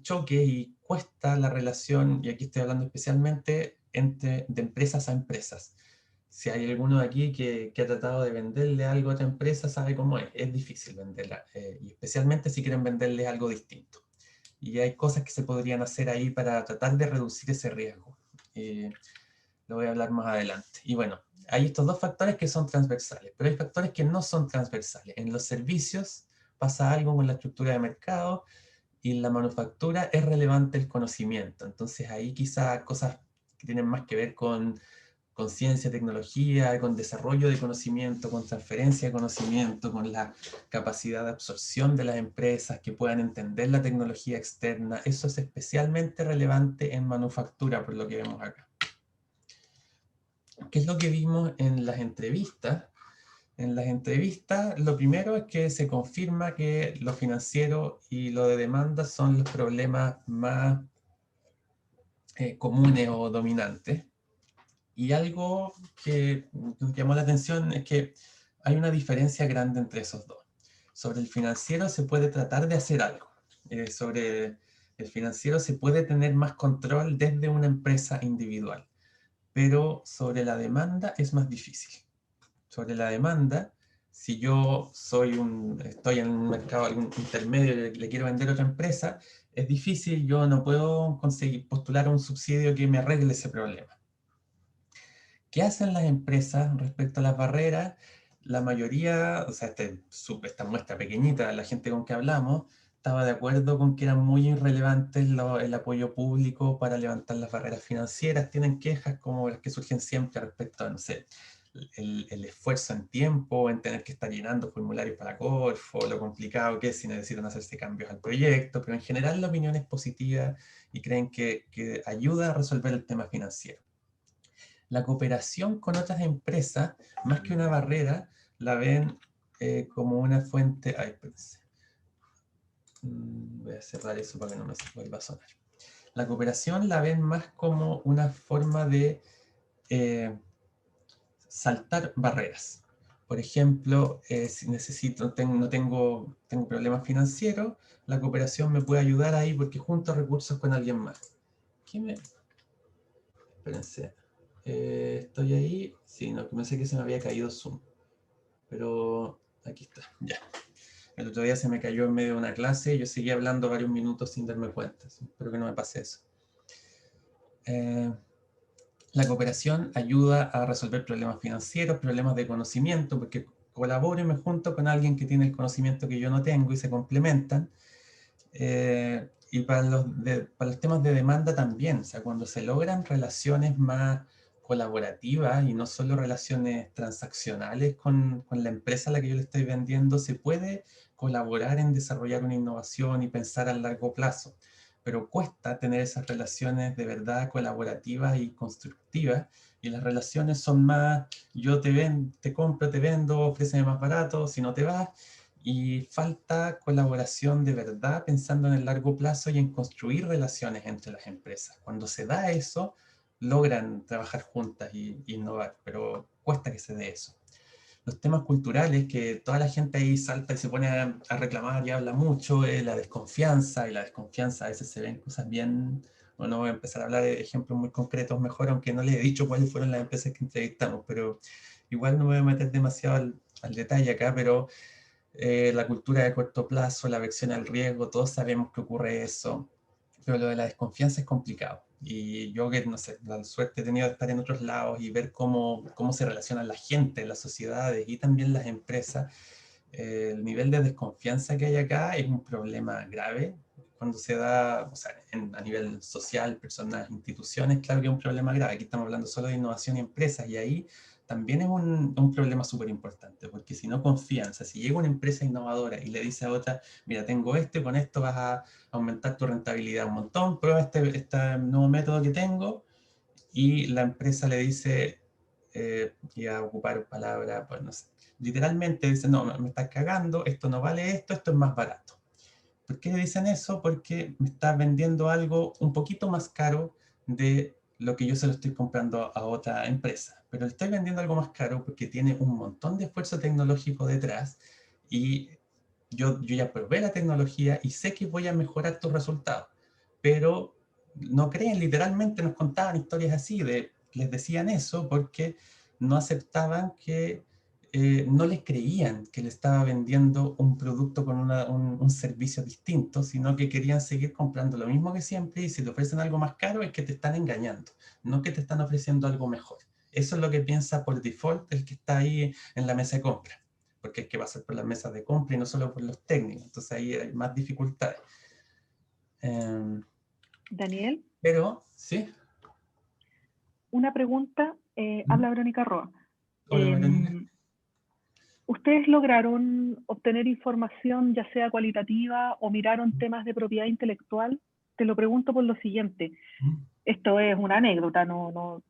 choques y cuesta la relación, y aquí estoy hablando especialmente de empresas a empresas. Si hay alguno de aquí que ha tratado de venderle algo a otra empresa, sabe cómo es difícil venderla, y especialmente si quieren venderle algo distinto. Y hay cosas que se podrían hacer ahí para tratar de reducir ese riesgo. Lo voy a hablar más adelante. Y bueno, hay estos dos factores que son transversales, pero hay factores que no son transversales. En los servicios pasa algo con la estructura de mercado, y en la manufactura es relevante el conocimiento. Entonces ahí quizá cosas que tienen más que ver con ciencia, tecnología, con desarrollo de conocimiento, con transferencia de conocimiento, con la capacidad de absorción de las empresas que puedan entender la tecnología externa. Eso es especialmente relevante en manufactura, por lo que vemos acá. ¿Qué es lo que vimos en las entrevistas? En las entrevistas, lo primero es que se confirma que lo financiero y lo de demanda son los problemas más comunes o dominantes. Y algo que nos llamó la atención es que hay una diferencia grande entre esos dos. Sobre el financiero se puede tratar de hacer algo. Sobre el financiero se puede tener más control desde una empresa individual. Pero sobre la demanda es más difícil. Sobre la demanda, si yo estoy en un mercado algún intermedio y le quiero vender a otra empresa, es difícil, yo no puedo conseguir postular un subsidio que me arregle ese problema. ¿Qué hacen las empresas respecto a las barreras? La mayoría, o sea, esta muestra pequeñita, la gente con que hablamos, estaba de acuerdo con que eran muy irrelevantes el apoyo público para levantar las barreras financieras. Tienen quejas como las que surgen siempre respecto a, no sé, el esfuerzo en tiempo, en tener que estar llenando formularios para Corfo, lo complicado que es si necesitan hacerse cambios al proyecto, pero en general la opinión es positiva y creen que ayuda a resolver el tema financiero. La cooperación con otras empresas, más que una barrera, la ven como una fuente... Ay, espérense. Voy a cerrar eso para que no me vuelva a sonar. La cooperación la ven más como una forma de saltar barreras. Por ejemplo, si tengo problemas financieros, la cooperación me puede ayudar ahí porque junto recursos con alguien más. Espérense. Estoy ahí. Sí, no, pensé que se me había caído Zoom. Pero aquí está, ya. El otro día se me cayó en medio de una clase y yo seguía hablando varios minutos sin darme cuenta. Espero que no me pase eso. La cooperación ayuda a resolver problemas financieros, problemas de conocimiento, porque colaboro y me junto con alguien que tiene el conocimiento que yo no tengo y se complementan. Y para los temas de demanda también, o sea, cuando se logran relaciones más colaborativas y no solo relaciones transaccionales con la empresa a la que yo le estoy vendiendo, se puede colaborar en desarrollar una innovación y pensar a largo plazo, pero cuesta tener esas relaciones de verdad colaborativas y constructivas, y las relaciones son más, yo te compro, te vendo, ofréceme más barato, si no te vas, y falta colaboración de verdad pensando en el largo plazo y en construir relaciones entre las empresas. Cuando se da eso, logran trabajar juntas y innovar, pero cuesta que se dé eso. Los temas culturales, que toda la gente ahí salta y se pone a reclamar y habla mucho, la desconfianza, y la desconfianza a veces se ven cosas bien, bueno, voy a empezar a hablar de ejemplos muy concretos mejor, aunque no les he dicho cuáles fueron las empresas que entrevistamos, pero igual no me voy a meter demasiado al detalle acá, pero la cultura de corto plazo, la aversión al riesgo, todos sabemos que ocurre eso, pero lo de la desconfianza es complicado. Y yo que, no sé, la suerte he tenido de estar en otros lados y ver cómo se relacionan la gente, las sociedades y también las empresas, el nivel de desconfianza que hay acá es un problema grave. Cuando se da, o sea, a nivel social, personas, instituciones, claro que es un problema grave. Aquí estamos hablando solo de innovación y empresas, y ahí también es un problema súper importante, porque si no confían, o sea, si llega una empresa innovadora y le dice a otra, mira, tengo esto y con esto vas a aumentar tu rentabilidad un montón, prueba este nuevo método que tengo, y la empresa le dice, y a ocupar palabras, pues no sé, literalmente dice, no, me estás cagando, esto no vale esto es más barato. ¿Por qué le dicen eso? Porque me está vendiendo algo un poquito más caro de lo que yo se lo estoy comprando a otra empresa. Pero le estoy vendiendo algo más caro porque tiene un montón de esfuerzo tecnológico detrás, y yo ya probé la tecnología y sé que voy a mejorar tus resultados. Pero no creen, literalmente nos contaban historias así, les decían eso porque no aceptaban que, no les creían que le estaba vendiendo un producto con un servicio distinto, sino que querían seguir comprando lo mismo que siempre, y si te ofrecen algo más caro es que te están engañando, no que te están ofreciendo algo mejor. Eso es lo que piensa por default el que está ahí en la mesa de compra, porque es que va a ser por las mesas de compra y no solo por los técnicos, entonces ahí hay más dificultades. Daniel, Pero, sí. una pregunta, habla Verónica Roa. Hola, Verónica. ¿Ustedes lograron obtener información, ya sea cualitativa, o miraron temas de propiedad intelectual? Te lo pregunto por lo siguiente. Esto es una anécdota, no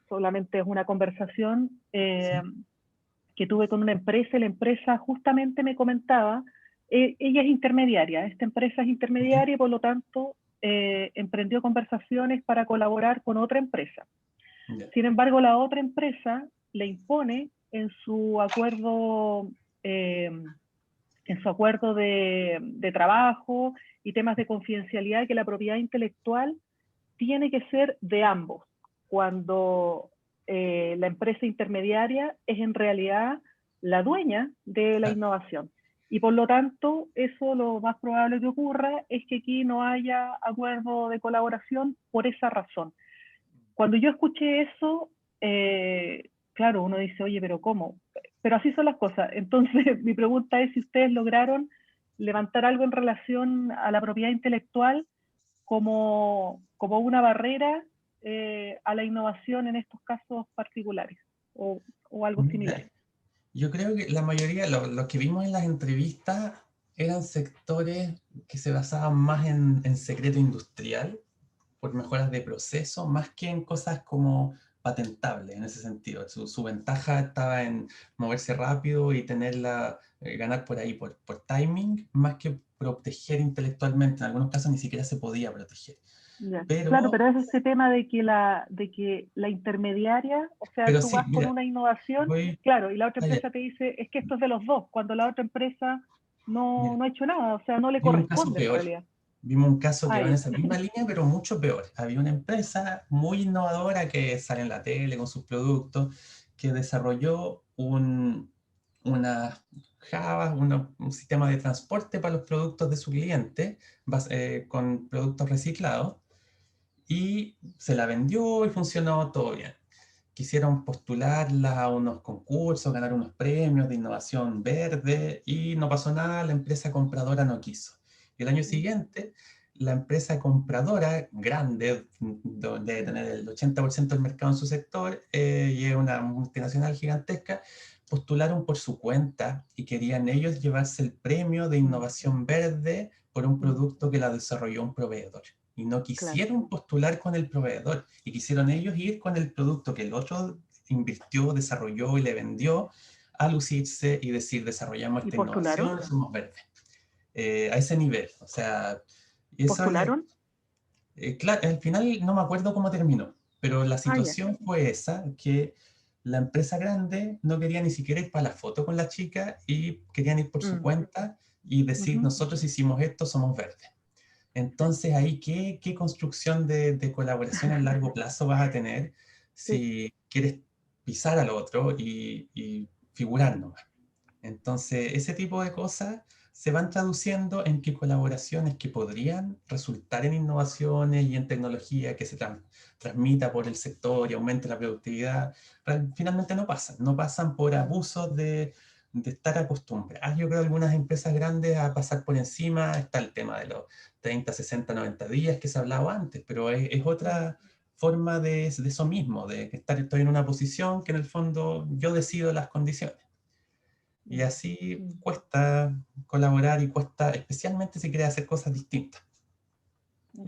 solamente es una conversación que tuve con una empresa, y la empresa justamente me comentaba, ella es intermediaria, esta empresa es intermediaria y por lo tanto emprendió conversaciones para colaborar con otra empresa. Sin embargo, la otra empresa le impone en su acuerdo, de trabajo y temas de confidencialidad, que la propiedad intelectual tiene que ser de ambos, cuando la empresa intermediaria es en realidad la dueña de la innovación. Y por lo tanto, eso lo más probable que ocurra es que aquí no haya acuerdo de colaboración por esa razón. Cuando yo escuché eso, claro, uno dice, oye, pero ¿cómo? Pero así son las cosas. Entonces, mi pregunta es si ustedes lograron levantar algo en relación a la propiedad intelectual como una barrera a la innovación en estos casos particulares, o algo similar. Yo creo que la mayoría, los que vimos en las entrevistas, eran sectores que se basaban más en secreto industrial, por mejoras de proceso, más que en cosas como patentables en ese sentido. Su ventaja estaba en moverse rápido y ganar por ahí, por timing, más que proteger intelectualmente. En algunos casos ni siquiera se podía proteger. Claro, pero es ese tema de que la intermediaria, o sea, tú vas con una innovación, claro, y la otra empresa te dice, es que esto es de los dos, cuando la otra empresa no ha hecho nada, o sea, no le corresponde en realidad. Vimos un caso que va en esa misma línea, pero mucho peor. Había una empresa muy innovadora que sale en la tele con sus productos, que desarrolló unas Java, un sistema de transporte para los productos de su cliente, con productos reciclados, y se la vendió y funcionó todo bien. Quisieron postularla a unos concursos, ganar unos premios de innovación verde, y no pasó nada, la empresa compradora no quiso. Y el año siguiente la empresa compradora grande, donde debe tener el 80% del mercado en su sector, y es una multinacional gigantesca, postularon por su cuenta y querían ellos llevarse el premio de innovación verde por un producto que la desarrolló un proveedor. Y no quisieron postular con el proveedor, y quisieron ellos ir con el producto que el otro invirtió, desarrolló y le vendió, a lucirse y decir, desarrollamos esta innovación, somos verdes. A ese nivel, o sea... ¿Postularon? Claro, al final no me acuerdo cómo terminó, pero la situación fue esa, que la empresa grande no quería ni siquiera ir para la foto con la chica y querían ir por su cuenta y decir, nosotros hicimos esto, somos verdes. Entonces ahí, ¿qué construcción de colaboración a largo plazo vas a tener si quieres pisar al otro y figurar nomás? Entonces, ese tipo de cosas se van traduciendo en que colaboraciones que podrían resultar en innovaciones y en tecnología que se transmita por el sector y aumente la productividad, finalmente no pasan por abusos de estar acostumbradas. Yo creo algunas empresas grandes a pasar por encima. Está el tema de los 30, 60, 90 días que se hablaba antes, pero es otra forma de eso mismo, de que estoy en una posición que en el fondo yo decido las condiciones. Y así cuesta colaborar y cuesta, especialmente si quieres hacer cosas distintas.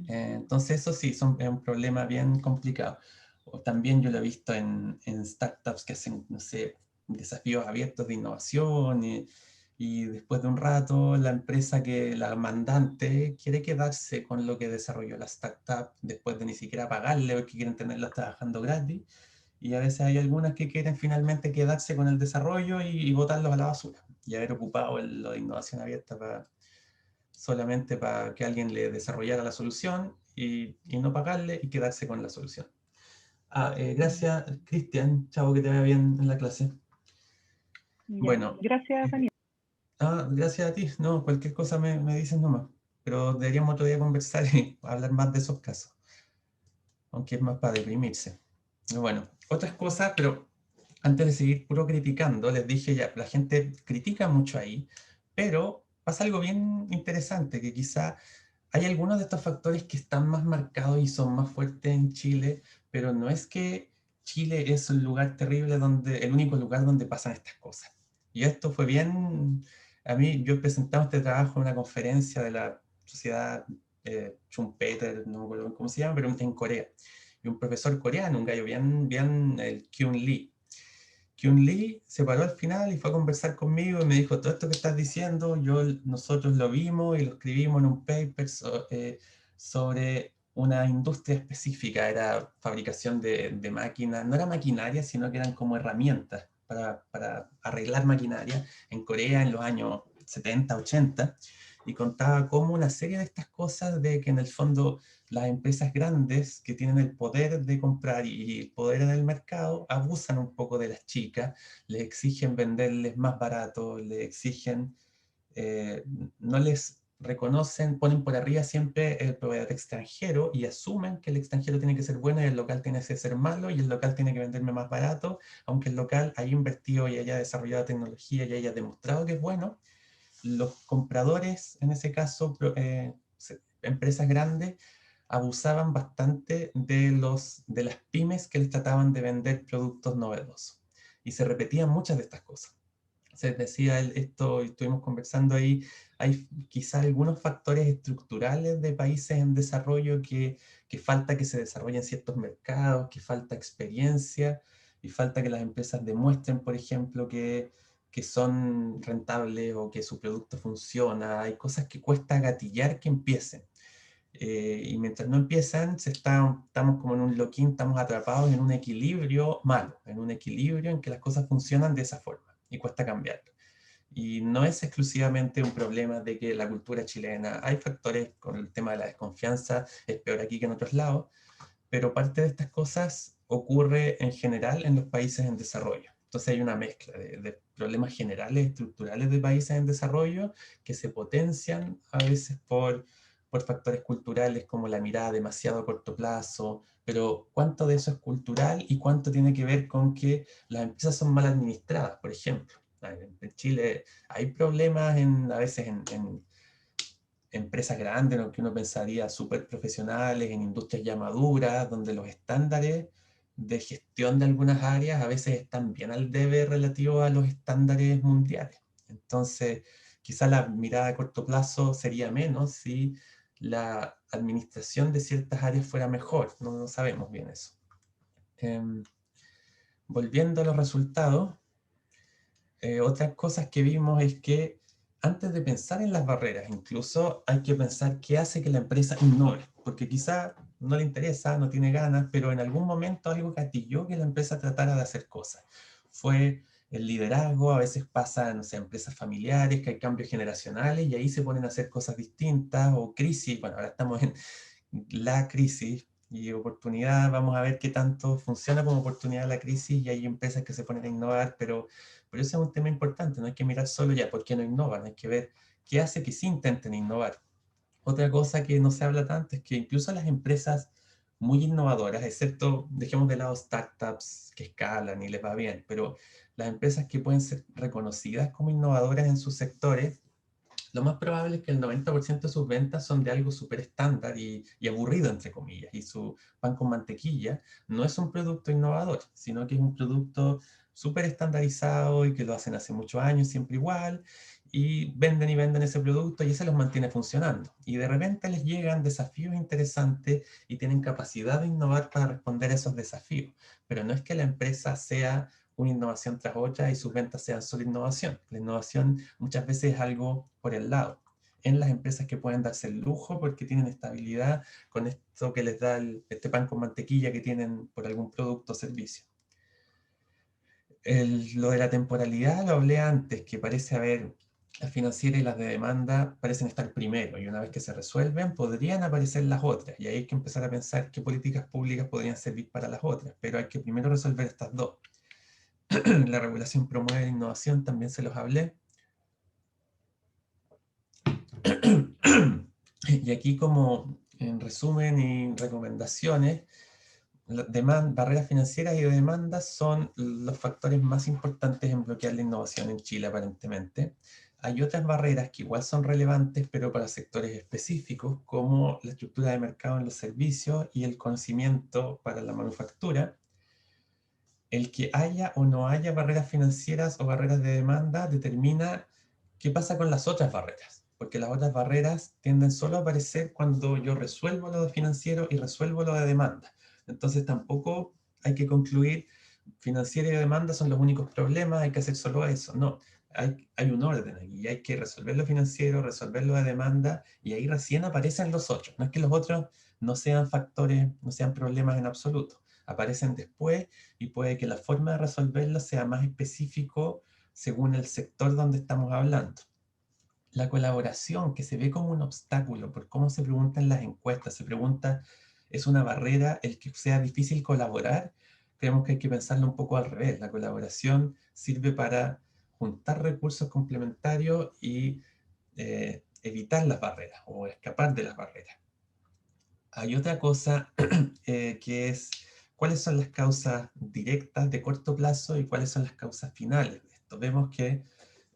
Entonces eso sí, es un problema bien complicado. O también yo lo he visto en startups que hacen, no sé, desafíos abiertos de innovación y después de un rato la empresa la mandante quiere quedarse con lo que desarrolló la startup después de ni siquiera pagarle o que quieren tenerla trabajando gratis. Y a veces hay algunas que quieren finalmente quedarse con el desarrollo y botarlos a la basura. Y haber ocupado lo de innovación abierta solamente para que alguien le desarrollara la solución y no pagarle y quedarse con la solución. Gracias, Cristian. Chao, que te vaya bien en la clase. Bueno. Gracias, Daniel. Gracias a ti. No, cualquier cosa me dices nomás. Pero deberíamos otro día conversar y hablar más de esos casos. Aunque es más para deprimirse. Bueno, otras cosas, pero antes de seguir puro criticando, les dije ya, la gente critica mucho ahí, pero pasa algo bien interesante, que quizá hay algunos de estos factores que están más marcados y son más fuertes en Chile, pero no es que Chile es un lugar terrible el único lugar donde pasan estas cosas. Y esto fue bien, yo he presentado este trabajo en una conferencia de la sociedad Schumpeter, no me acuerdo cómo se llama, pero en Corea. Y un profesor coreano, un gallo bien, el Kyun Lee. Kyun Lee se paró al final y fue a conversar conmigo y me dijo, todo esto que estás diciendo, nosotros lo vimos y lo escribimos en un paper sobre una industria específica, era fabricación de máquinas, no era maquinaria, sino que eran como herramientas para arreglar maquinaria en Corea en los años 70, 80, y contaba cómo una serie de estas cosas de que en el fondo las empresas grandes que tienen el poder de comprar y el poder en el mercado abusan un poco de las chicas, les exigen venderles más barato, les exigen, no les reconocen, ponen por arriba siempre el proveedor extranjero y asumen que el extranjero tiene que ser bueno y el local tiene que ser malo y el local tiene que venderme más barato, aunque el local haya invertido y haya desarrollado tecnología y haya demostrado que es bueno. Los compradores, en ese caso, empresas grandes, abusaban bastante de las pymes que les trataban de vender productos novedosos. Y se repetían muchas de estas cosas. Se decía esto, estuvimos conversando ahí, hay quizás algunos factores estructurales de países en desarrollo que falta que se desarrollen ciertos mercados, que falta experiencia y falta que las empresas demuestren, por ejemplo, que son rentables o que su producto funciona. Hay cosas que cuesta gatillar que empiecen. Y mientras no empiezan, estamos como en un lock-in, estamos atrapados en un equilibrio malo, en un equilibrio en que las cosas funcionan de esa forma y cuesta cambiarlo. Y no es exclusivamente un problema de que la cultura chilena, hay factores con el tema de la desconfianza, es peor aquí que en otros lados, pero parte de estas cosas ocurre en general en los países en desarrollo. Entonces hay una mezcla de problemas generales, estructurales de países en desarrollo que se potencian a veces por factores culturales como la mirada demasiado a corto plazo, pero cuánto de eso es cultural y cuánto tiene que ver con que las empresas son mal administradas, por ejemplo. En Chile hay problemas a veces empresas grandes, ¿no?, que uno pensaría súper profesionales, en industrias ya maduras, donde los estándares de gestión de algunas áreas a veces están bien al debe relativo a los estándares mundiales. Entonces, quizá la mirada a corto plazo sería menos si la administración de ciertas áreas fuera mejor. No sabemos bien eso. Volviendo a los resultados, otras cosas que vimos es que antes de pensar en las barreras, incluso hay que pensar qué hace que la empresa innove, porque quizá no le interesa, no tiene ganas, pero en algún momento algo gatilló que la empresa tratara de hacer cosas. Fue el liderazgo, a veces pasa, no sé, empresas familiares, que hay cambios generacionales y ahí se ponen a hacer cosas distintas, o crisis. Bueno, ahora estamos en la crisis y oportunidad, vamos a ver qué tanto funciona como oportunidad la crisis, y hay empresas que se ponen a innovar, pero ese es un tema importante. No hay que mirar solo ya por qué no innovan, hay que ver qué hace que sí intenten innovar. Otra cosa que no se habla tanto es que incluso las empresas muy innovadoras, excepto, dejemos de lado startups que escalan y les va bien, pero las empresas que pueden ser reconocidas como innovadoras en sus sectores, lo más probable es que el 90% de sus ventas son de algo súper estándar y aburrido, entre comillas, y su pan con mantequilla no es un producto innovador, sino que es un producto súper estandarizado y que lo hacen hace muchos años, siempre igual, y venden ese producto y ese los mantiene funcionando. Y de repente les llegan desafíos interesantes y tienen capacidad de innovar para responder a esos desafíos. Pero no es que la empresa sea una innovación tras otra y sus ventas sean solo innovación. La innovación muchas veces es algo por el lado. En las empresas que pueden darse el lujo porque tienen estabilidad con esto que les da este pan con mantequilla que tienen por algún producto o servicio. Lo de la temporalidad lo hablé antes, que parece haber, las financieras y las de demanda parecen estar primero, y una vez que se resuelven podrían aparecer las otras, y ahí hay que empezar a pensar qué políticas públicas podrían servir para las otras, pero hay que primero resolver estas dos. La regulación promueve la innovación, también se los hablé. Y aquí, como en resumen y recomendaciones, barreras financieras y de demanda son los factores más importantes en bloquear la innovación en Chile, aparentemente. Hay otras barreras que igual son relevantes, pero para sectores específicos, como la estructura de mercado en los servicios y el conocimiento para la manufactura. El que haya o no haya barreras financieras o barreras de demanda determina qué pasa con las otras barreras, porque las otras barreras tienden solo a aparecer cuando yo resuelvo lo de financiero y resuelvo lo de demanda. Entonces tampoco hay que concluir financiera y demanda son los únicos problemas, hay que hacer solo eso. No, hay un orden aquí, y hay que resolver lo financiero, resolver lo de demanda, y ahí recién aparecen los otros. No es que los otros no sean factores, no sean problemas en absoluto. Aparecen después, y puede que la forma de resolverlo sea más específico según el sector donde estamos hablando. La colaboración, que se ve como un obstáculo, por cómo se preguntan las encuestas, se pregunta, ¿es una barrera el que sea difícil colaborar? Creemos que hay que pensarlo un poco al revés. La colaboración sirve para juntar recursos complementarios y evitar las barreras o escapar de las barreras. Hay otra cosa que es cuáles son las causas directas de corto plazo y cuáles son las causas finales de esto. Vemos que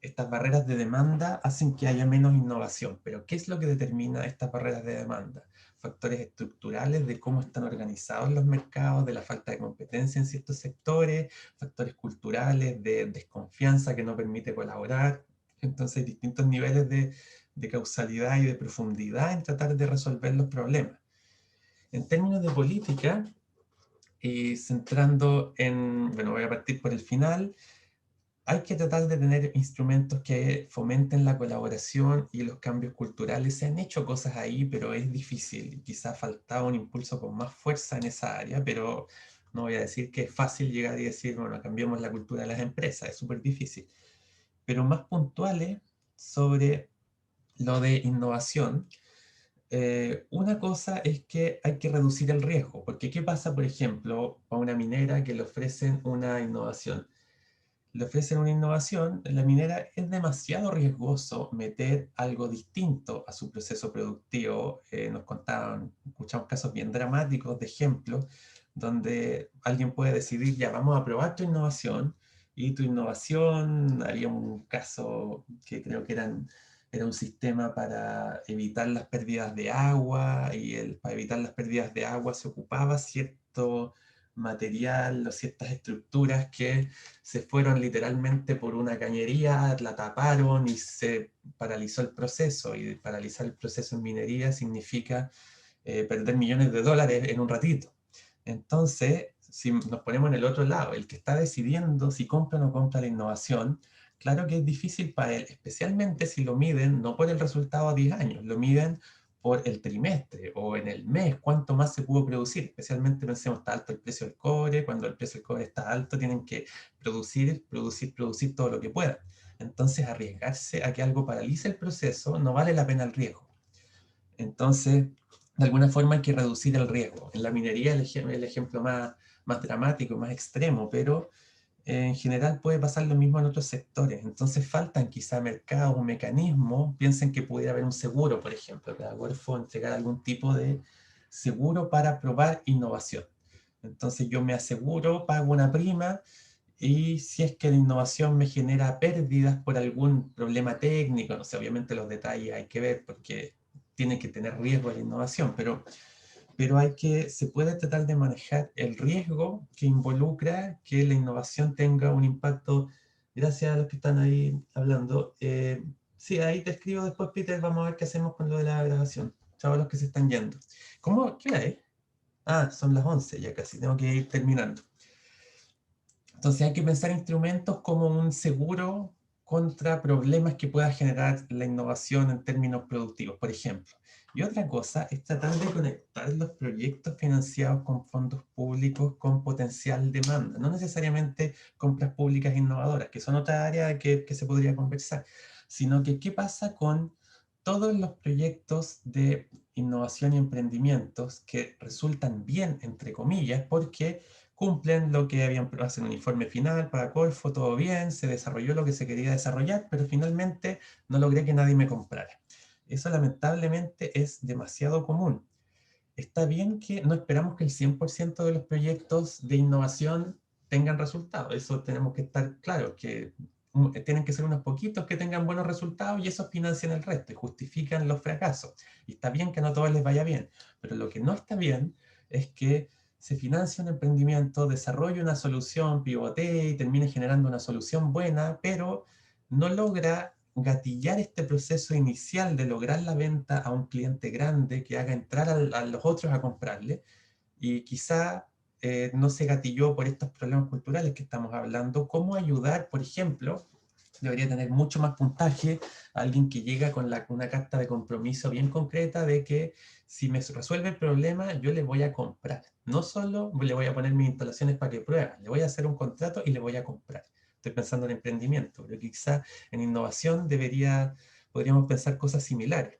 estas barreras de demanda hacen que haya menos innovación, pero ¿qué es lo que determina estas barreras de demanda? Factores estructurales de cómo están organizados los mercados, de la falta de competencia en ciertos sectores, factores culturales de desconfianza que no permite colaborar. Entonces hay distintos niveles de causalidad y de profundidad en tratar de resolver los problemas. En términos de política, y centrando en, bueno, voy a partir por el final, hay que tratar de tener instrumentos que fomenten la colaboración y los cambios culturales. Se han hecho cosas ahí, pero es difícil. Quizá faltaba un impulso con más fuerza en esa área, pero no voy a decir que es fácil llegar y decir, bueno, cambiemos la cultura de las empresas. Es súper difícil. Pero más puntuales sobre lo de innovación. Una cosa es que hay que reducir el riesgo, porque ¿qué pasa, por ejemplo, a una minera que le ofrecen una innovación? Le ofrecen una innovación, la minera es demasiado riesgoso meter algo distinto a su proceso productivo. Nos contaban, escuchamos casos bien dramáticos de ejemplos, donde alguien puede decidir, ya vamos a probar tu innovación, y tu innovación, había un caso que creo que eran era un sistema para evitar las pérdidas de agua, y para evitar las pérdidas de agua se ocupaba cierto material o ciertas estructuras que se fueron literalmente por una cañería, la taparon y se paralizó el proceso. Y paralizar el proceso en minería significa perder millones de dólares en un ratito. Entonces, si nos ponemos en el otro lado, el que está decidiendo si compra o no compra la innovación, claro que es difícil para él, especialmente si lo miden no por el resultado a 10 años, lo miden por el trimestre o en el mes, cuánto más se pudo producir. Especialmente pensemos, está alto el precio del cobre, cuando el precio del cobre está alto tienen que producir todo lo que puedan. Entonces, arriesgarse a que algo paralice el proceso no vale la pena el riesgo. Entonces, de alguna forma hay que reducir el riesgo. En la minería el ejemplo más dramático, más extremo, pero en general puede pasar lo mismo en otros sectores. Entonces faltan quizá mercados o mecanismos. Piensen que pudiera haber un seguro, por ejemplo, que Corfo entregar algún tipo de seguro para probar innovación. Entonces yo me aseguro, pago una prima, y si es que la innovación me genera pérdidas por algún problema técnico, no sé, obviamente los detalles hay que ver porque tiene que tener riesgo la innovación, pero se puede tratar de manejar el riesgo que involucra que la innovación tenga un impacto. Gracias a los que están ahí hablando. Sí, ahí te escribo después, Peter, vamos a ver qué hacemos con lo de la grabación. Chao a los que se están yendo. ¿Qué hora es? Ah, son las 11 ya casi, tengo que ir terminando. Entonces hay que pensar instrumentos como un seguro contra problemas que pueda generar la innovación en términos productivos, por ejemplo. Y otra cosa es tratar de conectar los proyectos financiados con fondos públicos con potencial demanda. No necesariamente compras públicas innovadoras, que son otra área que se podría conversar, sino que qué pasa con todos los proyectos de innovación y emprendimientos que resultan bien, entre comillas, porque cumplen lo que hacen un informe final para Corfo, todo bien, se desarrolló lo que se quería desarrollar, pero finalmente no logré que nadie me comprara. Eso lamentablemente es demasiado común. Está bien que no esperamos que el 100% de los proyectos de innovación tengan resultados. Eso tenemos que estar claros, que tienen que ser unos poquitos que tengan buenos resultados y esos financian el resto y justifican los fracasos. Y está bien que no a todos les vaya bien, pero lo que no está bien es que se financia un emprendimiento, desarrolle una solución, pivotee y termine generando una solución buena, pero no logra gatillar este proceso inicial de lograr la venta a un cliente grande que haga entrar a los otros a comprarle, y quizá no se gatilló por estos problemas culturales que estamos hablando. ¿Cómo ayudar, por ejemplo? Debería tener mucho más puntaje alguien que llega con una carta de compromiso bien concreta de que si me resuelve el problema, yo le voy a comprar. No solo le voy a poner mis instalaciones para que prueben, le voy a hacer un contrato y le voy a comprar. Estoy pensando en emprendimiento, pero quizá en innovación podríamos pensar cosas similares,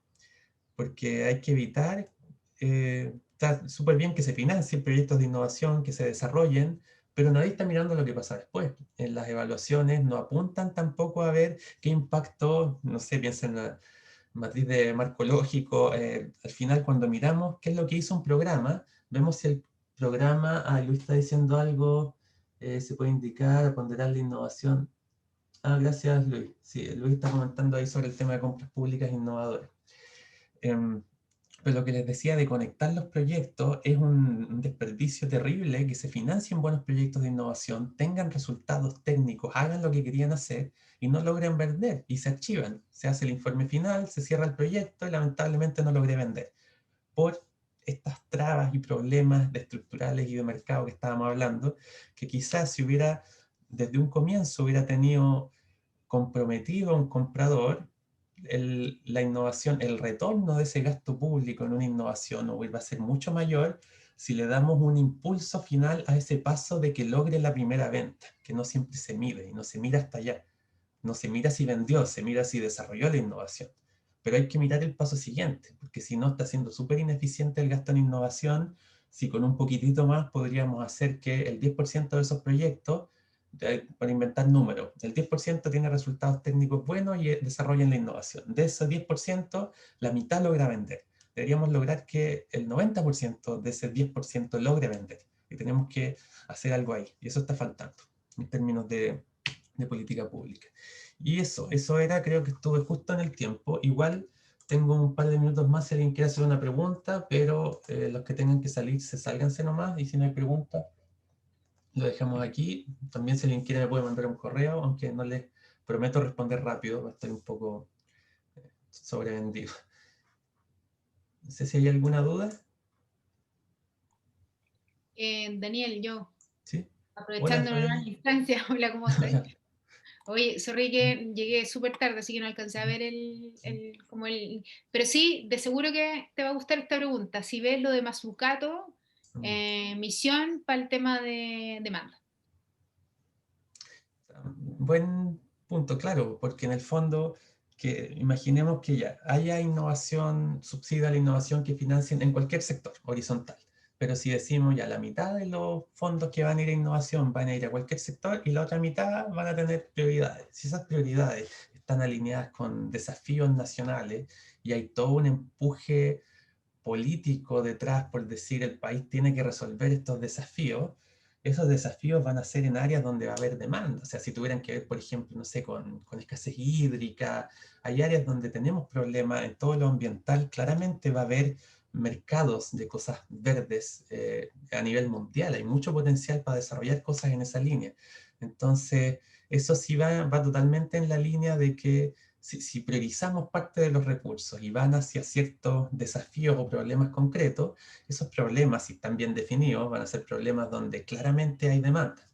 porque hay que evitar, está súper bien que se financien proyectos de innovación, que se desarrollen, pero nadie está mirando lo que pasa después. En las evaluaciones no apuntan tampoco a ver qué impacto, no sé, piensa en la matriz de marco lógico. Al final, cuando miramos qué es lo que hizo un programa, vemos si el programa, Luis está diciendo algo, se puede indicar, ponderar la innovación. Gracias, Luis. Sí, Luis está comentando ahí sobre el tema de compras públicas innovadoras. Pero lo que les decía de conectar los proyectos es un desperdicio terrible, que se financien buenos proyectos de innovación, tengan resultados técnicos, hagan lo que querían hacer y no logren vender y se archivan. Se hace el informe final, se cierra el proyecto y lamentablemente no logré vender por estas trabas y problemas estructurales y de mercado que estábamos hablando, que quizás si desde un comienzo hubiera tenido comprometido a un comprador, la innovación, el retorno de ese gasto público en una innovación va a ser mucho mayor si le damos un impulso final a ese paso de que logre la primera venta, que no siempre se mide y no se mira hasta allá. No se mira si vendió, se mira si desarrolló la innovación. Pero hay que mirar el paso siguiente, porque si no está siendo súper ineficiente el gasto en innovación, si con un poquitito más podríamos hacer que el 10% de esos proyectos, para inventar números, el 10% tiene resultados técnicos buenos y desarrollan la innovación. De ese 10%, la mitad logra vender. Deberíamos lograr que el 90% de ese 10% logre vender. Y tenemos que hacer algo ahí. Y eso está faltando en términos de de política pública. Y eso era, creo que estuve justo en el tiempo. Igual tengo un par de minutos más si alguien quiere hacer una pregunta, pero los que tengan que salir, sálganse nomás, y si no hay preguntas, lo dejamos aquí. También si alguien quiere me puede mandar un correo, aunque no les prometo responder rápido, va a estar un poco sobrevendido. No sé si hay alguna duda. Daniel, yo, ¿Sí? aprovechando Hola, la instancia, hola, ¿cómo estás? Hola. Oye, sorry que llegué súper tarde, así que no alcancé a ver pero sí, de seguro que te va a gustar esta pregunta. Si ves lo de Mazzucato, misión para el tema de demanda. Buen punto, claro, porque en el fondo, que imaginemos que ya haya innovación, subsidio a la innovación que financien en cualquier sector horizontal. Pero si decimos ya la mitad de los fondos que van a ir a innovación van a ir a cualquier sector y la otra mitad van a tener prioridades. Si esas prioridades están alineadas con desafíos nacionales y hay todo un empuje político detrás, por decir, el país tiene que resolver estos desafíos, esos desafíos van a ser en áreas donde va a haber demanda. O sea, si tuvieran que ver, por ejemplo, no sé, con escasez hídrica, hay áreas donde tenemos problemas en todo lo ambiental, claramente va a haber mercados de cosas verdes a nivel mundial, hay mucho potencial para desarrollar cosas en esa línea. Entonces, eso sí va totalmente en la línea de que si priorizamos parte de los recursos y van hacia ciertos desafíos o problemas concretos, esos problemas, si están bien definidos, van a ser problemas donde claramente hay demanda.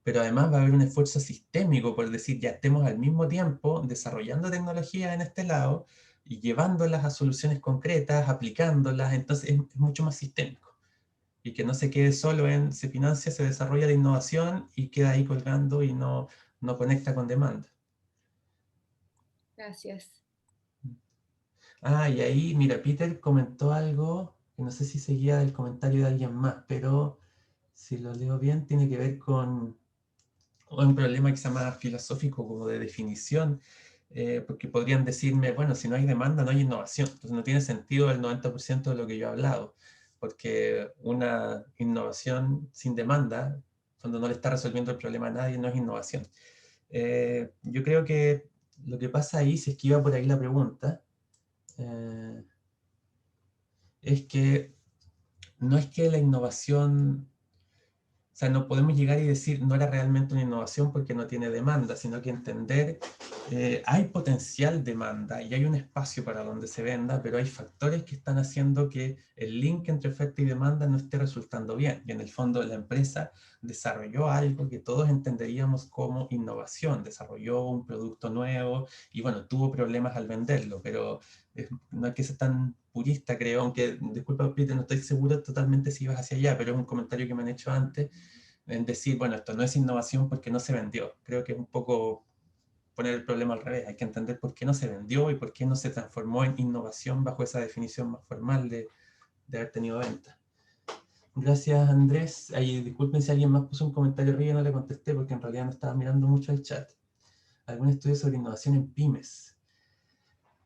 Pero además va a haber un esfuerzo sistémico, por decir, ya estemos al mismo tiempo desarrollando tecnologías en este lado y llevándolas a soluciones concretas, aplicándolas, entonces es mucho más sistémico. Y que no se quede solo en se financia, se desarrolla la innovación y queda ahí colgando y no conecta con demanda. Gracias. Y ahí, mira, Peter comentó algo, que no sé si seguía del comentario de alguien más, pero si lo leo bien, tiene que ver con un problema que se llama filosófico, como de definición, porque podrían decirme, bueno, si no hay demanda, no hay innovación, entonces no tiene sentido el 90% de lo que yo he hablado, porque una innovación sin demanda, cuando no le está resolviendo el problema a nadie, no es innovación. Yo creo que lo que pasa ahí, si es que iba por ahí la pregunta, es que no es que la innovación, o sea, no podemos llegar y decir no era realmente una innovación porque no tiene demanda, sino que entender, hay potencial demanda y hay un espacio para donde se venda, pero hay factores que están haciendo que el link entre oferta y demanda no esté resultando bien. Y en el fondo la empresa desarrolló algo que todos entenderíamos como innovación, desarrolló un producto nuevo y bueno, tuvo problemas al venderlo, pero no hay que ser tan purista, creo, aunque, disculpa, Peter, no estoy seguro totalmente si ibas hacia allá, pero es un comentario que me han hecho antes, en decir, bueno, esto no es innovación porque no se vendió. Creo que es un poco poner el problema al revés, hay que entender por qué no se vendió y por qué no se transformó en innovación bajo esa definición más formal de haber tenido venta. Gracias, Andrés. Ahí, disculpen si alguien más puso un comentario arriba y no le contesté porque en realidad no estaba mirando mucho el chat. ¿Algún estudio sobre innovación en pymes?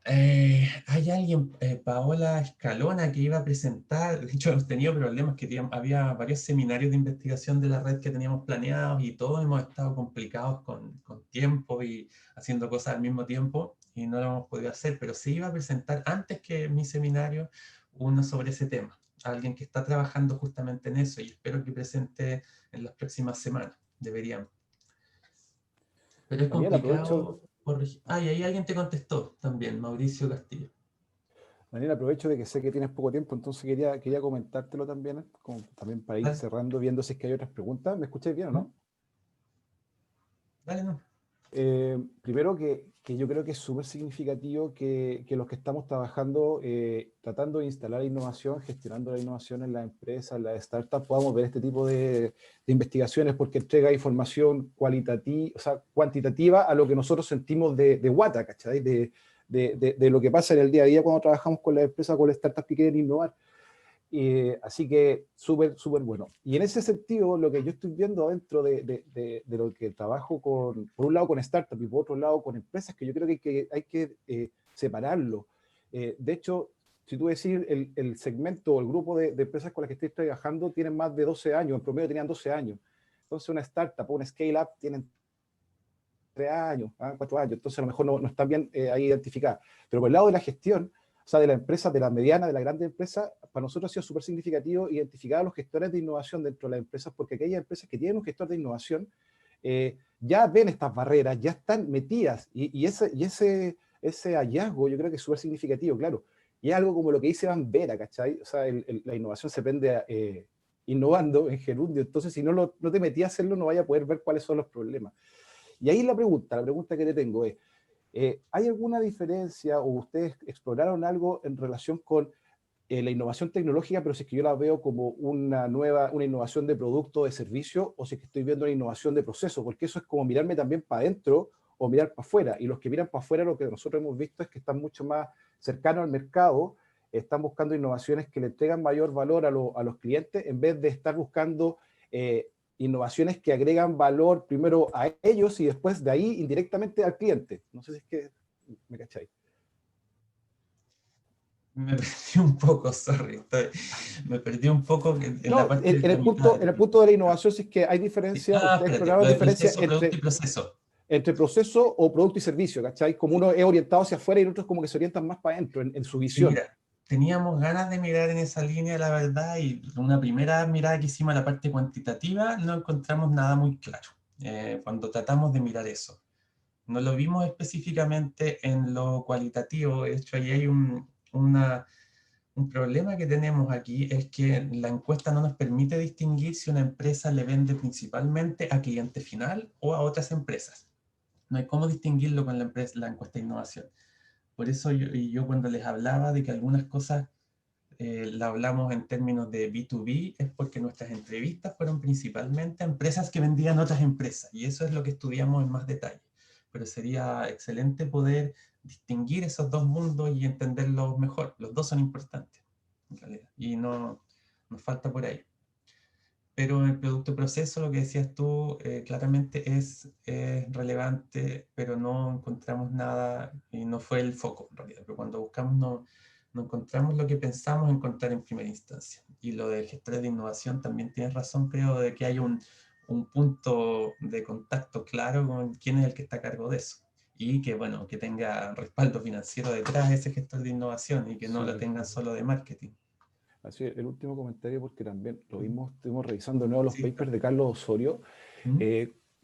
Hay alguien, Paola Escalona, que iba a presentar, de hecho hemos tenido problemas, que había varios seminarios de investigación de la red que teníamos planeados y todos hemos estado complicados con tiempo y haciendo cosas al mismo tiempo y no lo hemos podido hacer, pero se iba a presentar antes que mi seminario uno sobre ese tema, alguien que está trabajando justamente en eso y espero que presente en las próximas semanas, deberíamos. Pero es Daniel, complicado corregir. Y ahí alguien te contestó también, Mauricio Castillo. Daniel, aprovecho de que sé que tienes poco tiempo, entonces quería comentártelo también, también para ir cerrando, viendo si es que hay otras preguntas. ¿Me escucháis bien o no? Dale, no. Primero que yo creo que es súper significativo que los que estamos trabajando, tratando de instalar innovación, gestionando la innovación en las empresas, en las startups, podamos ver este tipo de investigaciones porque entrega información cualitativa, o sea, cuantitativa a lo que nosotros sentimos de guata, ¿cachai? De lo que pasa en el día a día cuando trabajamos con las empresas, con las startups que quieren innovar. Así que súper bueno. Y en ese sentido, lo que yo estoy viendo dentro de lo que trabajo por un lado con startups y por otro lado con empresas, que yo creo que hay que separarlo. De hecho, si tú decís el segmento o el grupo de empresas con las que estoy trabajando tienen más de 12 años, en promedio tenían 12 años. Entonces una startup o una scale-up tienen 3 años, 4 años, entonces a lo mejor no están bien ahí identificadas. Pero por el lado de la gestión, o sea, de la empresa, de la mediana, de la grande empresa, para nosotros ha sido súper significativo identificar a los gestores de innovación dentro de las empresas, porque aquellas empresas que tienen un gestor de innovación ya ven estas barreras, ya están metidas, y ese hallazgo yo creo que es súper significativo, claro. Y es algo como lo que dice Van Vera, ¿cachai? O sea, la innovación se aprende innovando en gerundio, entonces si no te metías a hacerlo, no vaya a poder ver cuáles son los problemas. Y ahí la pregunta que te tengo es, ¿hay alguna diferencia o ustedes exploraron algo en relación con la innovación tecnológica, pero si es que yo la veo como una innovación de producto, de servicio, o si es que estoy viendo una innovación de proceso? Porque eso es como mirarme también para adentro o mirar para afuera. Y los que miran para afuera, lo que nosotros hemos visto es que están mucho más cercanos al mercado, están buscando innovaciones que le entregan mayor valor a los clientes, en vez de estar buscando innovaciones que agregan valor primero a ellos y después de ahí indirectamente al cliente. No sé si es que me cacháis. Me perdí un poco, sorry. Me perdí un poco en la parte en el punto de la innovación, si es que hay diferencia, ustedes exploraron diferencias producto y proceso. Entre proceso o producto y servicio, ¿cachai? Como uno es orientado hacia afuera y otros como que se orientan más para adentro en su visión. Sí, mira, teníamos ganas de mirar en esa línea, la verdad, y una primera mirada que hicimos a la parte cuantitativa no encontramos nada muy claro cuando tratamos de mirar eso. No lo vimos específicamente en lo cualitativo. De hecho, ahí hay un problema que tenemos aquí, es que la encuesta no nos permite distinguir si una empresa le vende principalmente a cliente final o a otras empresas. No hay cómo distinguirlo con la encuesta de innovación. Por eso yo cuando les hablaba de que algunas cosas la hablamos en términos de B2B, es porque nuestras entrevistas fueron principalmente a empresas que vendían a otras empresas, y eso es lo que estudiamos en más detalle. Pero sería excelente poder distinguir esos dos mundos y entenderlos mejor. Los dos son importantes, en realidad, y no nos falta por ahí. Pero el producto proceso, lo que decías tú, claramente es relevante, pero no encontramos nada, y no fue el foco en realidad. Pero cuando buscamos no encontramos lo que pensamos encontrar en primera instancia. Y lo de gestores de innovación también tienes razón, creo, de que hay un punto de contacto claro con quién es el que está a cargo de eso. Y que, bueno, que tenga respaldo financiero detrás de ese gestor de innovación y que no lo tengan solo de marketing. Así, el último comentario, porque también estuvimos revisando de nuevo los papers de Carlos Osorio.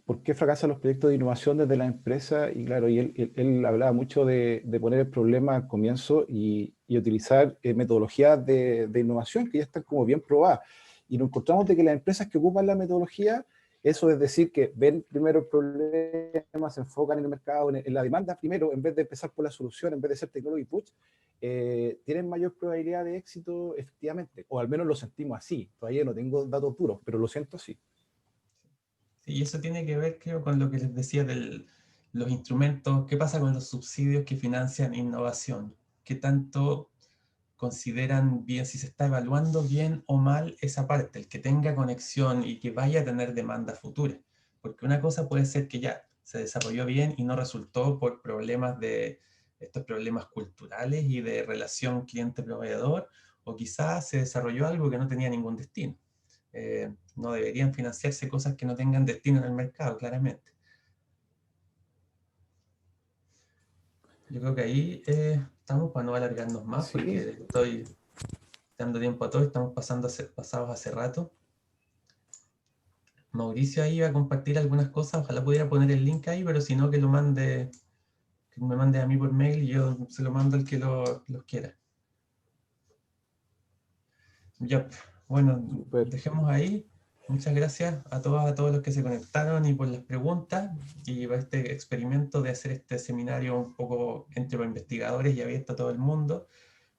¿Por qué fracasan los proyectos de innovación desde la empresa? Y claro, y él hablaba mucho de poner el problema al comienzo y utilizar metodologías de innovación que ya están como bien probadas. Y nos encontramos de que las empresas que ocupan la metodología, eso es decir, que ven primero el problema, se enfocan en el mercado, en la demanda primero, en vez de empezar por la solución, en vez de ser technology push, tienen mayor probabilidad de éxito efectivamente, o al menos lo sentimos así. Todavía no tengo datos duros, pero lo siento así. Y eso tiene que ver, creo, con lo que les decía de los instrumentos. ¿Qué pasa con los subsidios que financian innovación? ¿Qué tanto consideran bien, si se está evaluando bien o mal esa parte, el que tenga conexión y que vaya a tener demanda futura? Porque una cosa puede ser que ya se desarrolló bien y no resultó por estos problemas culturales y de relación cliente-proveedor, o quizás se desarrolló algo que no tenía ningún destino. No deberían financiarse cosas que no tengan destino en el mercado, claramente. Yo creo que ahí estamos para no alargarnos más, sí, porque estoy dando tiempo a todos, estamos pasados hace rato. Mauricio ahí va a compartir algunas cosas, ojalá pudiera poner el link ahí, pero si no, que me mande a mí por mail y yo se lo mando al que los quiera. Ya, bueno, dejemos ahí. Muchas gracias a todos los que se conectaron y por las preguntas y por este experimento de hacer este seminario un poco entre los investigadores y abierto a todo el mundo.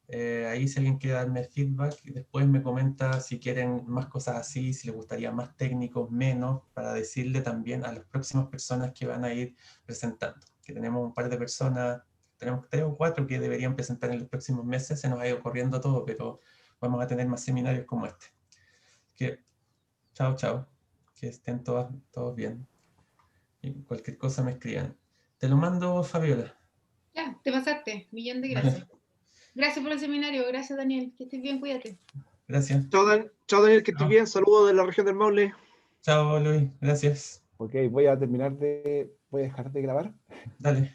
Ahí si alguien quiere darme feedback, y después me comenta si quieren más cosas así, si les gustaría más técnicos, menos, para decirle también a las próximas personas que van a ir presentando. Que tenemos un par de personas, tenemos 3 o 4 que deberían presentar en los próximos meses, se nos ha ido corriendo todo, pero vamos a tener más seminarios como este. Chao, que estén todos bien. Y cualquier cosa me escriban. Te lo mando, Fabiola. Ya, te pasaste. Millón de gracias. Gracias por el seminario. Gracias, Daniel. Que estés bien, cuídate. Gracias. Chao, Daniel, que estés bien. Saludos de la región del Maule. Chao, Luis. Gracias. Ok, voy a dejar de grabar. Dale.